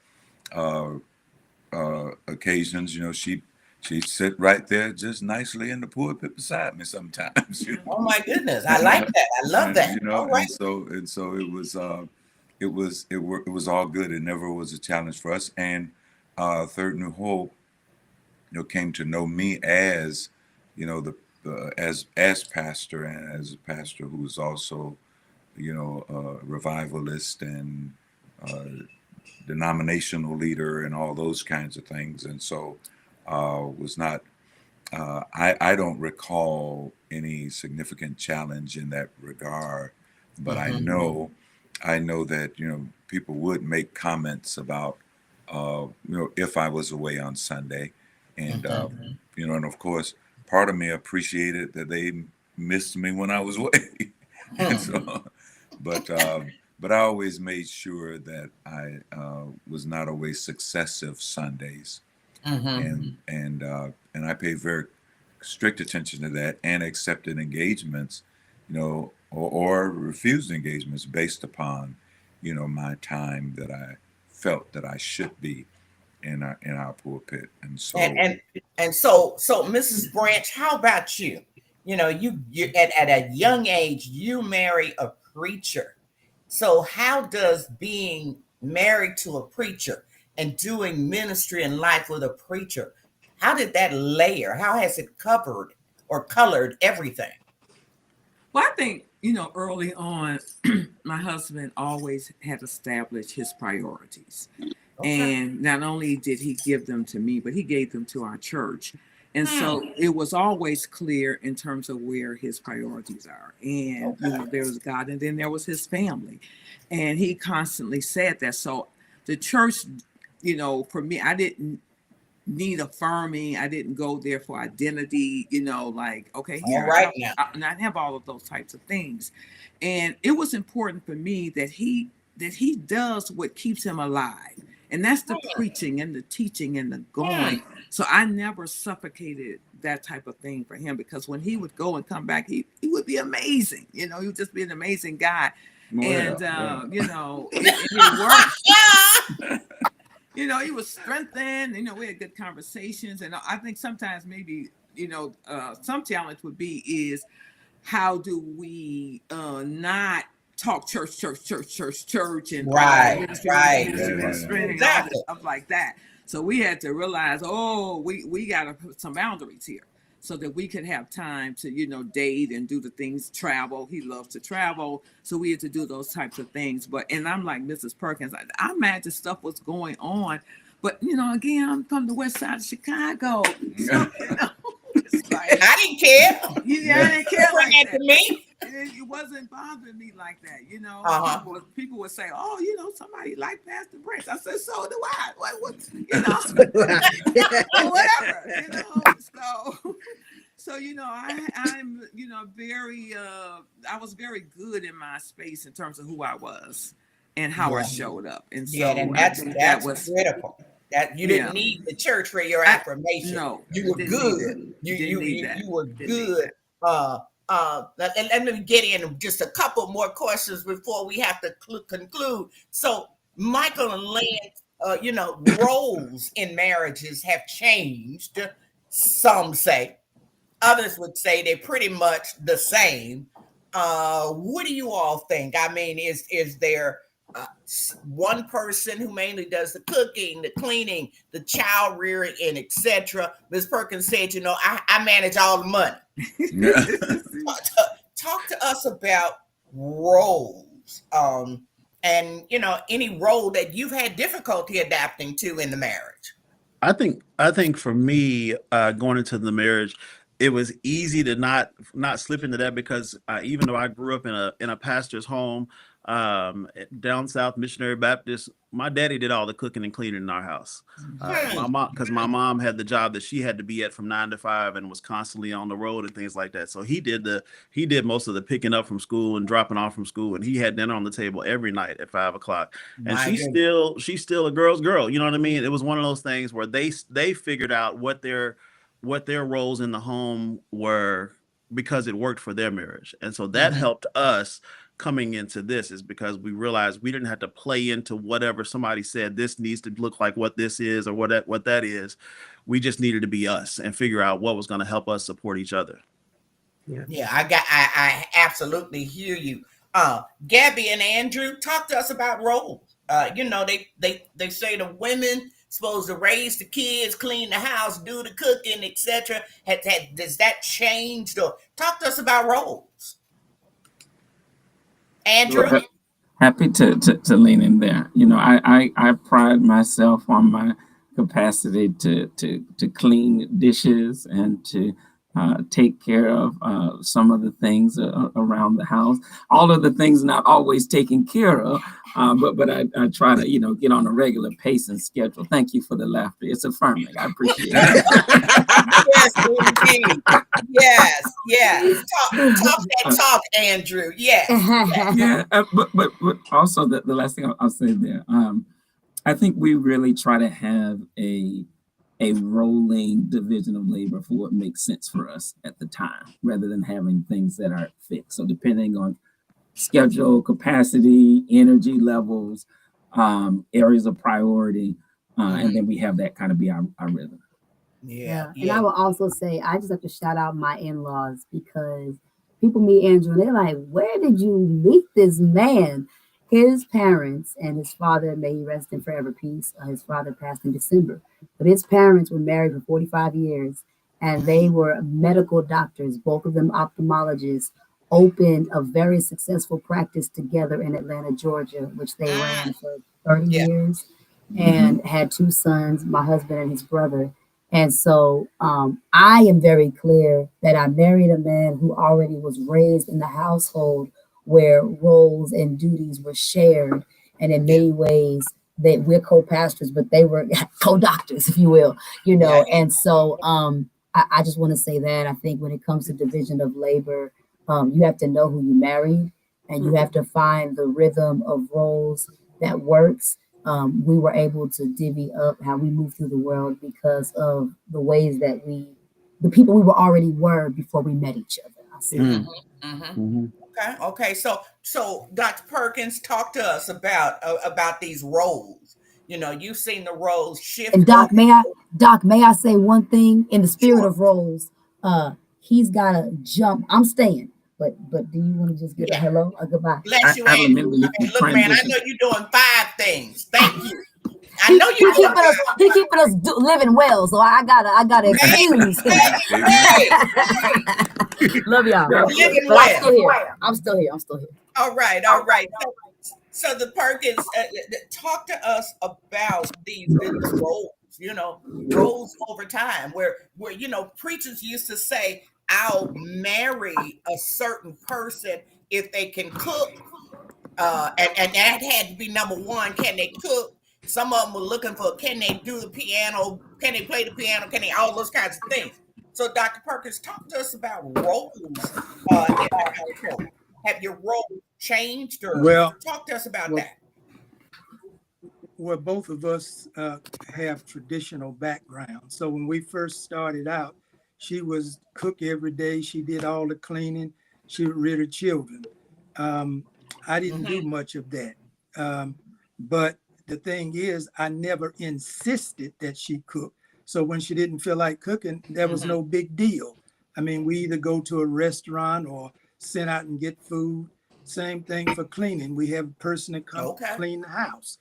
occasions. You know, she'd sit right there just nicely in the pulpit beside me sometimes. You know? Oh my goodness, I like that. I love And that. you know, All right. and so it was all good. It never was a challenge for us. And Third New Hope, you know, came to know me as, you know, the as pastor, and as a pastor who was also, you know, a revivalist and denominational leader and all those kinds of things. And so was not I don't recall any significant challenge in that regard, but I know that, you know, people would make comments about you know, if I was away on Sunday, and you know, and of course, part of me appreciated that they missed me when I was away, and so, but I always made sure that I was not away successive Sundays, and I paid very strict attention to that, and accepted engagements, you know, or refused engagements based upon, you know, my time that I felt that I should be in our pulpit. And so And so Mrs. Branch, how about you? You know, you at a young age you marry a preacher. So how does being married to a preacher and doing ministry in life with a preacher, how did that layer, how has it covered or colored everything? Well, I think, you know, early on, my husband always had established his priorities. Okay. And not only did he give them to me, but he gave them to our church. And so it was always clear in terms of where his priorities are. And, you know, there was God, and then there was his family. And he constantly said that. So the church, you know, for me, I didn't need affirming. I didn't go there for identity, you know, like, okay, All here, right now. and I have all of those types of things. And it was important for me that he does what keeps him alive. And that's the preaching and the teaching and the going. So I never suffocated that type of thing for him, because when he would go and come back, he would be amazing. You know, he would just be an amazing guy. You know, it worked. You know, he was strengthened. You know, we had good conversations. And I think sometimes maybe, you know, some challenge would be is how do we not talk church and Right. and all this Exactly. stuff like that. So we had to realize, we got to put some boundaries here so that we could have time to, you know, date and do the things, travel. He loves to travel. So we had to do those types of things. And I'm like Mrs. Perkins, I imagine stuff was going on. But, you know, again, I'm from the west side of Chicago. So, you know, it's like, I didn't care. yeah, I didn't care like that. To me. It wasn't bothering me like that, you know. People would say, "Oh, you know, somebody like Pastor Branch." I said, "So do I." What you know, whatever, you know. So you know, I'm you know very. I was very good in my space in terms of who I was, and how Yeah. I showed up. And so Yeah, and I that's think that's that was, critical. That you yeah, didn't need the church for your I, affirmation. no, You were didn't need good. that. Didn't need that. You were Didn't need good. that. Let me get in just a couple more questions before we have to conclude. So, Michael and Lynn, roles in marriages have changed. Some say, others would say they're pretty much the same. What do you all think? I mean, is there one person who mainly does the cooking, the cleaning, the child rearing, and etc.? Ms. Perkins said, I manage all the money. Talk to us about roles, and any role that you've had difficulty adapting to in the marriage. I think for me, going into the marriage, it was easy to not slip into that because even though I grew up in a pastor's home, down south, missionary Baptist, my daddy did all the cooking and cleaning in our house. Because my mom had the job that she had to be at from 9 to 5 and was constantly on the road and things like that. So he did most of the picking up from school and dropping off from school, and he had dinner on the table every night at 5 o'clock. And she's still a girl's girl. You know what I mean? It was one of those things where they figured out what their roles in the home were because it worked for their marriage. And so that helped us coming into this, is because we realized we didn't have to play into whatever somebody said this needs to look like what this is or what that is. We just needed to be us and figure out what was going to help us support each other. Yeah, I absolutely hear you. Gabby and Andrew, talk to us about roles. They say the women supposed to raise the kids, clean the house, do the cooking, etc. Does that change? Or talk to us about roles. Andrew? Happy to lean in there. I pride myself on my capacity to clean dishes and to take care of some of the things around the house. All of the things not always taken care of, but I try to get on a regular pace and schedule. Thank you for the laughter. It's affirming. I appreciate it. Yes, indeed. Yes. Talk that talk, Andrew. Yes. Yeah, but also the last thing I'll say there. I think we really try to have a rolling division of labor for what makes sense for us at the time, rather than having things that are fixed. So depending on schedule, capacity, energy levels, areas of priority, and then we have that kind of be our rhythm. Yeah. And I will also say, I just have to shout out my in-laws, because people meet Andrew and they're like, where did you meet this man? His parents and his father, may he rest in forever peace. His father passed in December, but his parents were married for 45 years and they were medical doctors, both of them ophthalmologists, opened a very successful practice together in Atlanta, Georgia, which they ran for 30 years and had 2 sons, my husband and his brother. And so I am very clear that I married a man who already was raised in the household where roles and duties were shared. And in many ways, that we're co-pastors, but they were co-doctors, if you will, And so I just want to say that I think when it comes to division of labor, you have to know who you married, and you have to find the rhythm of roles that works. We were able to divvy up how we move through the world because of the ways that the people we already were before we met each other. Okay. So Dr. Perkins, talk to us about these roles. You've seen the roles shift. And Doc, may I say one thing in the spirit of roles? He's got to jump. I'm staying. But do you want to just give a hello or goodbye? Bless you, Andrew. Look, man, I know you're doing 5 things. Thank you. I know you're keeping us living well, so I gotta excuse him. Love y'all. I'm still here. All right. So the Perkins, talk to us about these roles. Roles over time, where preachers used to say, I'll marry a certain person if they can cook, and that had to be number one. Can they cook? Some of them were looking for, can they do the piano? Can they play the piano? Can they, all those kinds of things? So Dr. Perkins, talk to us about roles in the household. Have your roles changed, or talk to us about that? well, both of us have traditional background. So when we first started out, she was cook every day. She did all the cleaning. She would rear the children. I didn't do much of that. But the thing is, I never insisted that she cook. So when she didn't feel like cooking, there was no big deal. I mean, we either go to a restaurant or send out and get food. Same thing for cleaning. We have a person that comes clean the house.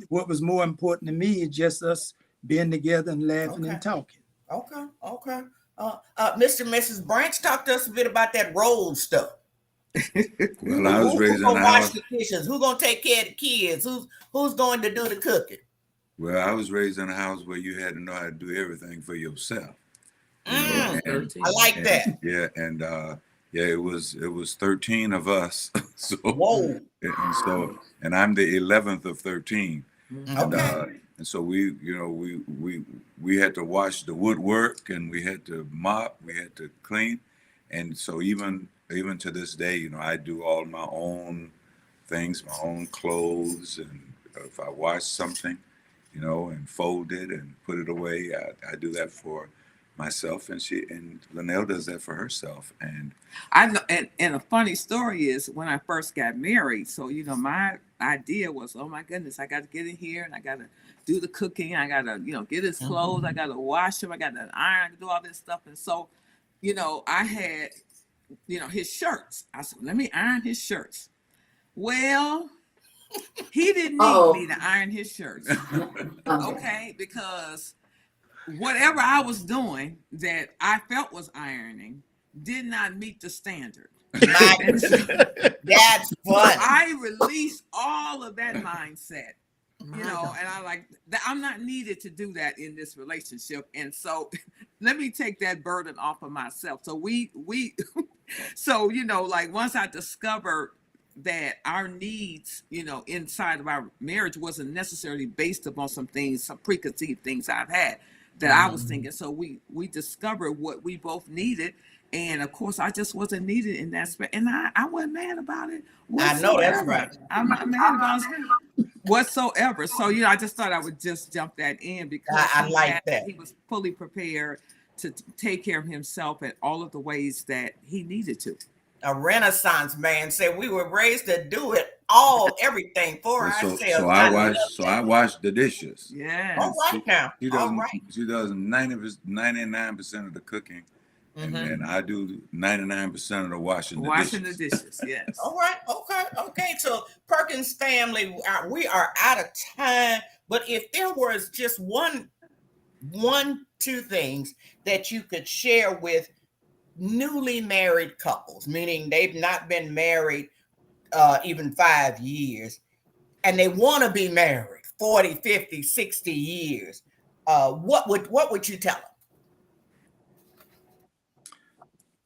What was more important to me is just us being together and laughing and talking. Okay. Mr. and Mrs. Branch, talk to us a bit about that role stuff. Well, I was raised in Who's a gonna wash house. the dishes? Who's gonna take care of the kids? Who's going to do the cooking? Well, I was raised in a house where you had to know how to do everything for yourself. You know, and, I like that. Yeah, and yeah, it was 13 of us. So Whoa. and I'm the 11th of 13. Okay. And so we had to wash the woodwork, and we had to mop, we had to clean, and so even to this day, you know, I do all my own things, my own clothes, and if I wash something, you know, and fold it and put it away, I do that for myself, and Lanell does that for herself. And I know, and a funny story is when I first got married. So you know, my idea was, oh my goodness, I got to get in here and I got to do the cooking. I got to get his clothes. I got to wash him. I got to iron, do all this stuff. And so, you know, I had his shirts. I said, let me iron his shirts. Well, he didn't need me to iron his shirts. Okay, because whatever I was doing that I felt was ironing did not meet the standard. That's fun. I released all of that mindset, and I'm not needed to do that in this relationship. And so let me take that burden off of myself. So so, once I discovered that our needs, inside of our marriage wasn't necessarily based upon some preconceived things I've had that I was thinking. So we discovered what we both needed. And of course, I just wasn't needed in that space. And I wasn't mad about it whatsoever. I know that's right. I'm not mad about it whatsoever. So, I just thought I would just jump that in because I like that. He was fully prepared to take care of himself in all of the ways that he needed to. A Renaissance man said we were raised to do it everything for ourselves. So I wash the dishes. Yeah. All right now. She does 99% of the cooking. And I do 99% of the washing the dishes, yes. All right, okay. So Perkins family, we are out of time. But if there was just two things that you could share with newly married couples, meaning they've not been married even 5 years, and they want to be married 40, 50, 60 years, what would you tell them?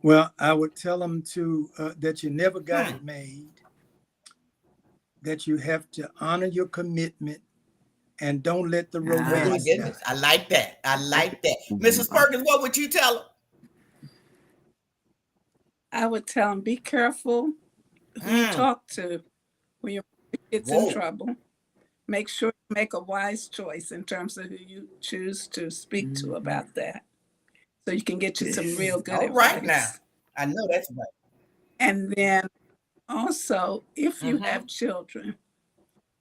Well, I would tell them that you never got it made, that you have to honor your commitment and don't let the romance die. I like that. Mrs. Perkins, what would you tell them? I would tell them, be careful who you talk to when your kid's in trouble. Make sure you make a wise choice in terms of who you choose to speak to about that. So you can get you some real good advice. Right now. I know that's right. And then also, if you have children,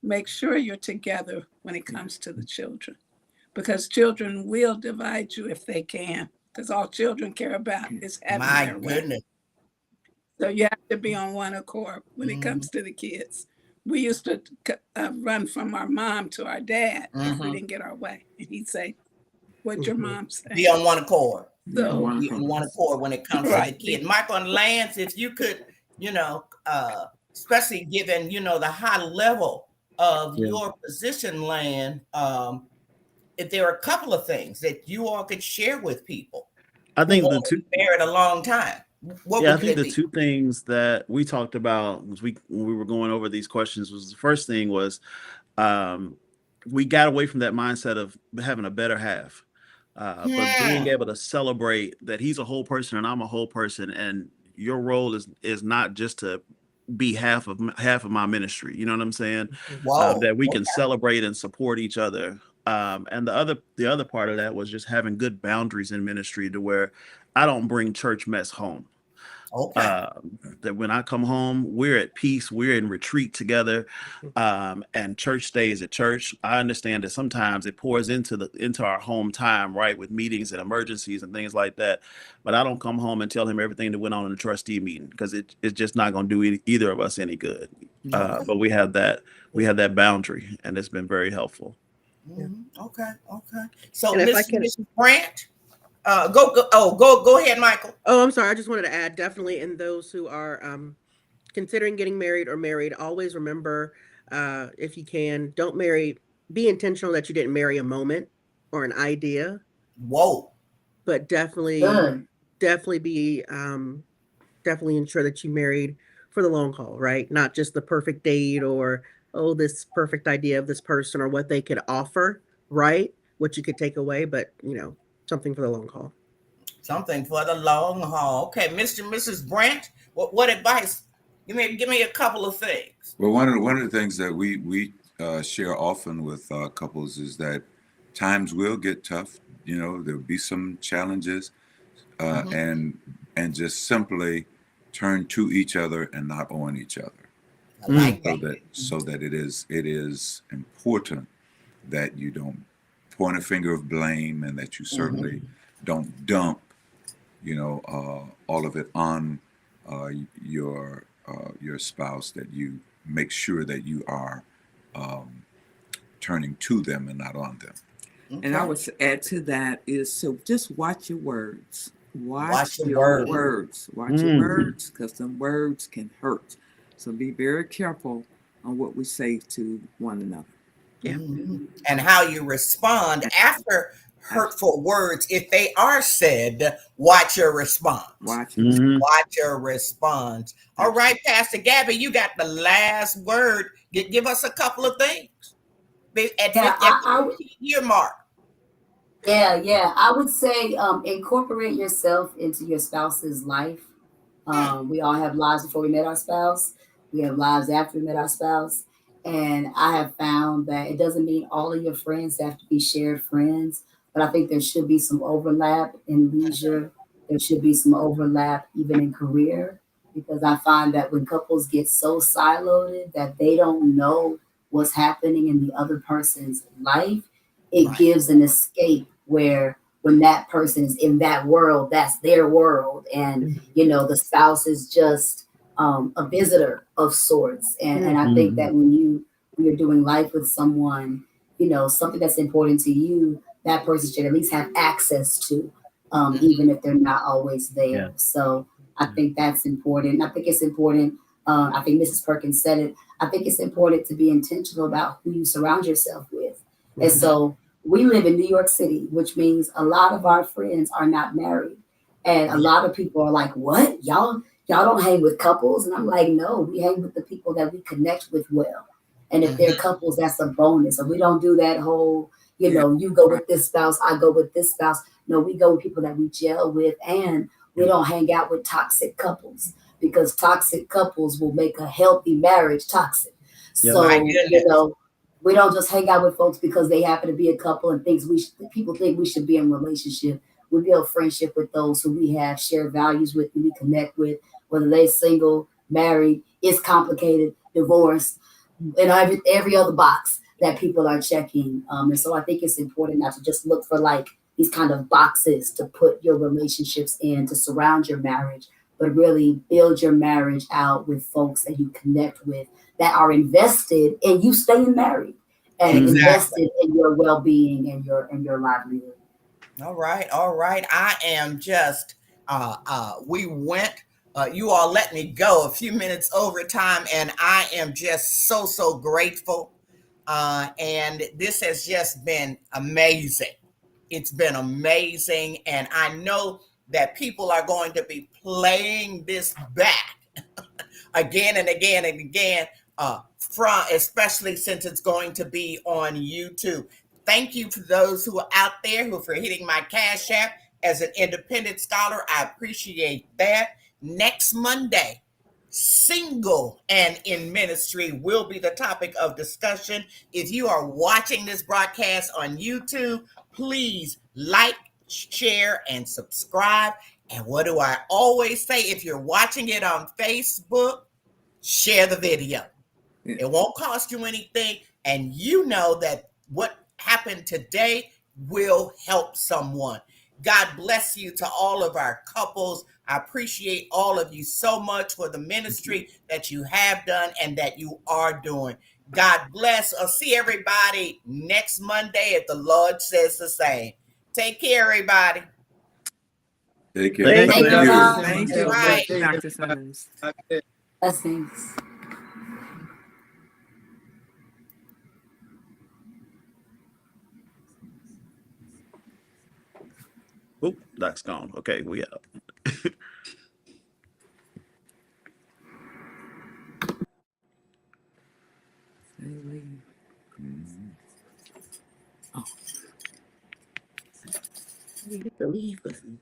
make sure you're together when it comes to the children, because children will divide you if they can, because all children care about is having their way. My goodness. So you have to be on one accord when it comes to the kids. We used to run from our mom to our dad if we didn't get our way. And he'd say, what'd your mom say? Be on one accord. So be on one accord when it comes to the kid. Michael and Lance, if you could, especially given, the high level of your position, Lan, if there are a couple of things that you all could share with people. I think the two married a long time. I think the two things that we talked about when we were going over these questions was the first thing was we got away from that mindset of having a better half. But being able to celebrate that he's a whole person and I'm a whole person, and your role is not just to be half of my ministry. You know what I'm saying? Whoa. That we can celebrate and support each other. And the other part of that was just having good boundaries in ministry to where I don't bring church mess home. Okay. That when I come home, we're at peace, we're in retreat together, and church stays at church. I understand that sometimes it pours into our home time, right, with meetings and emergencies and things like that. But I don't come home and tell him everything that went on in the trustee meeting because it's just not going to do either of us any good. But we have that boundary, and it's been very helpful. Okay. So, And if I can- Mrs. Brandt. Go ahead, Michael. Oh, I'm sorry. I just wanted to add, definitely, in those who are considering getting married or married, always remember, if you can, don't marry. Be intentional that you didn't marry a moment or an idea. Whoa. But definitely be definitely ensure that you married for the long haul, right? Not just the perfect date or this perfect idea of this person or what they could offer, right? What you could take away, but something for the long haul. Something for the long haul. Okay, Mr. and Mrs. Brandt, what advice? Give me a couple of things. Well, one of the things that we share often with couples is that times will get tough. There'll be some challenges, and just simply turn to each other and not on each other. I like so that it is important that you don't point a finger of blame and that you certainly don't dump, all of it on your spouse, that you make sure that you are turning to them and not on them. Okay. And I would add to that is, so just watch your words. Watch your words. Watch your words, because some words can hurt. So be very careful on what we say to one another. Yeah. And how you respond after hurtful words, if they are said, watch your response. Watch your response. All right, Pastor Gabby, you got the last word. Give us a couple of things. At the year mark. Yeah. I would say incorporate yourself into your spouse's life. We all have lives before we met our spouse. We have lives after we met our spouse. And I have found that it doesn't mean all of your friends have to be shared friends, but I think there should be some overlap in leisure. There should be some overlap even in career, because I find that when couples get so siloed that they don't know what's happening in the other person's life, it gives an escape where when that person is in that world, that's their world. And, the spouse is just a visitor of sorts. And I think that when you're doing life with someone, something that's important to you, that person should at least have access to, even if they're not always there. Yeah. So I think that's important. I think it's important. I think Mrs. Perkins said it. I think it's important to be intentional about who you surround yourself with. And so we live in New York City, which means a lot of our friends are not married. And a lot of people are like, what? Y'all don't hang with couples? And I'm like, no, we hang with the people that we connect with well. And if they're couples, that's a bonus. And we don't do that whole, you go with this spouse, I go with this spouse. No, we go with people that we gel with, and we don't hang out with toxic couples, because toxic couples will make a healthy marriage toxic. So, we don't just hang out with folks because they happen to be a couple and people think we should be in a relationship. We build friendship with those who we have shared values with, and we connect with, whether they're single, married, it's complicated, divorced, and every other box that people are checking. And so I think it's important not to just look for like these kind of boxes to put your relationships in, to surround your marriage, but really build your marriage out with folks that you connect with, that are invested in you staying married and invested in your well-being and your livelihood. All right. I am just, we went, you all let me go a few minutes over time, and I am just so grateful. And this has just been amazing. It's been amazing. And I know that people are going to be playing this back again and again and again, especially since it's going to be on YouTube. Thank you for those who are out there for hitting my Cash App as an independent scholar. I appreciate that. Next Monday, single and in ministry will be the topic of discussion. If you are watching this broadcast on YouTube, please like, share, and subscribe. And what do I always say? If you're watching it on Facebook, share the video. Yeah. It won't cost you anything. And you know that what happened today will help someone. God bless you to all of our couples. I appreciate all of you so much for the ministry that you have done and that you are doing. God bless. I'll see everybody next Monday if the Lord says the same. Take care, everybody. Take care. Thank Thank you, you, Dr. Dr. Simmons. Thank Simmons. you, Have a Right. great day, Dr. everybody. Simmons. Blessings. Oop, Doc's gone. Okay, we out. You get to leave with me.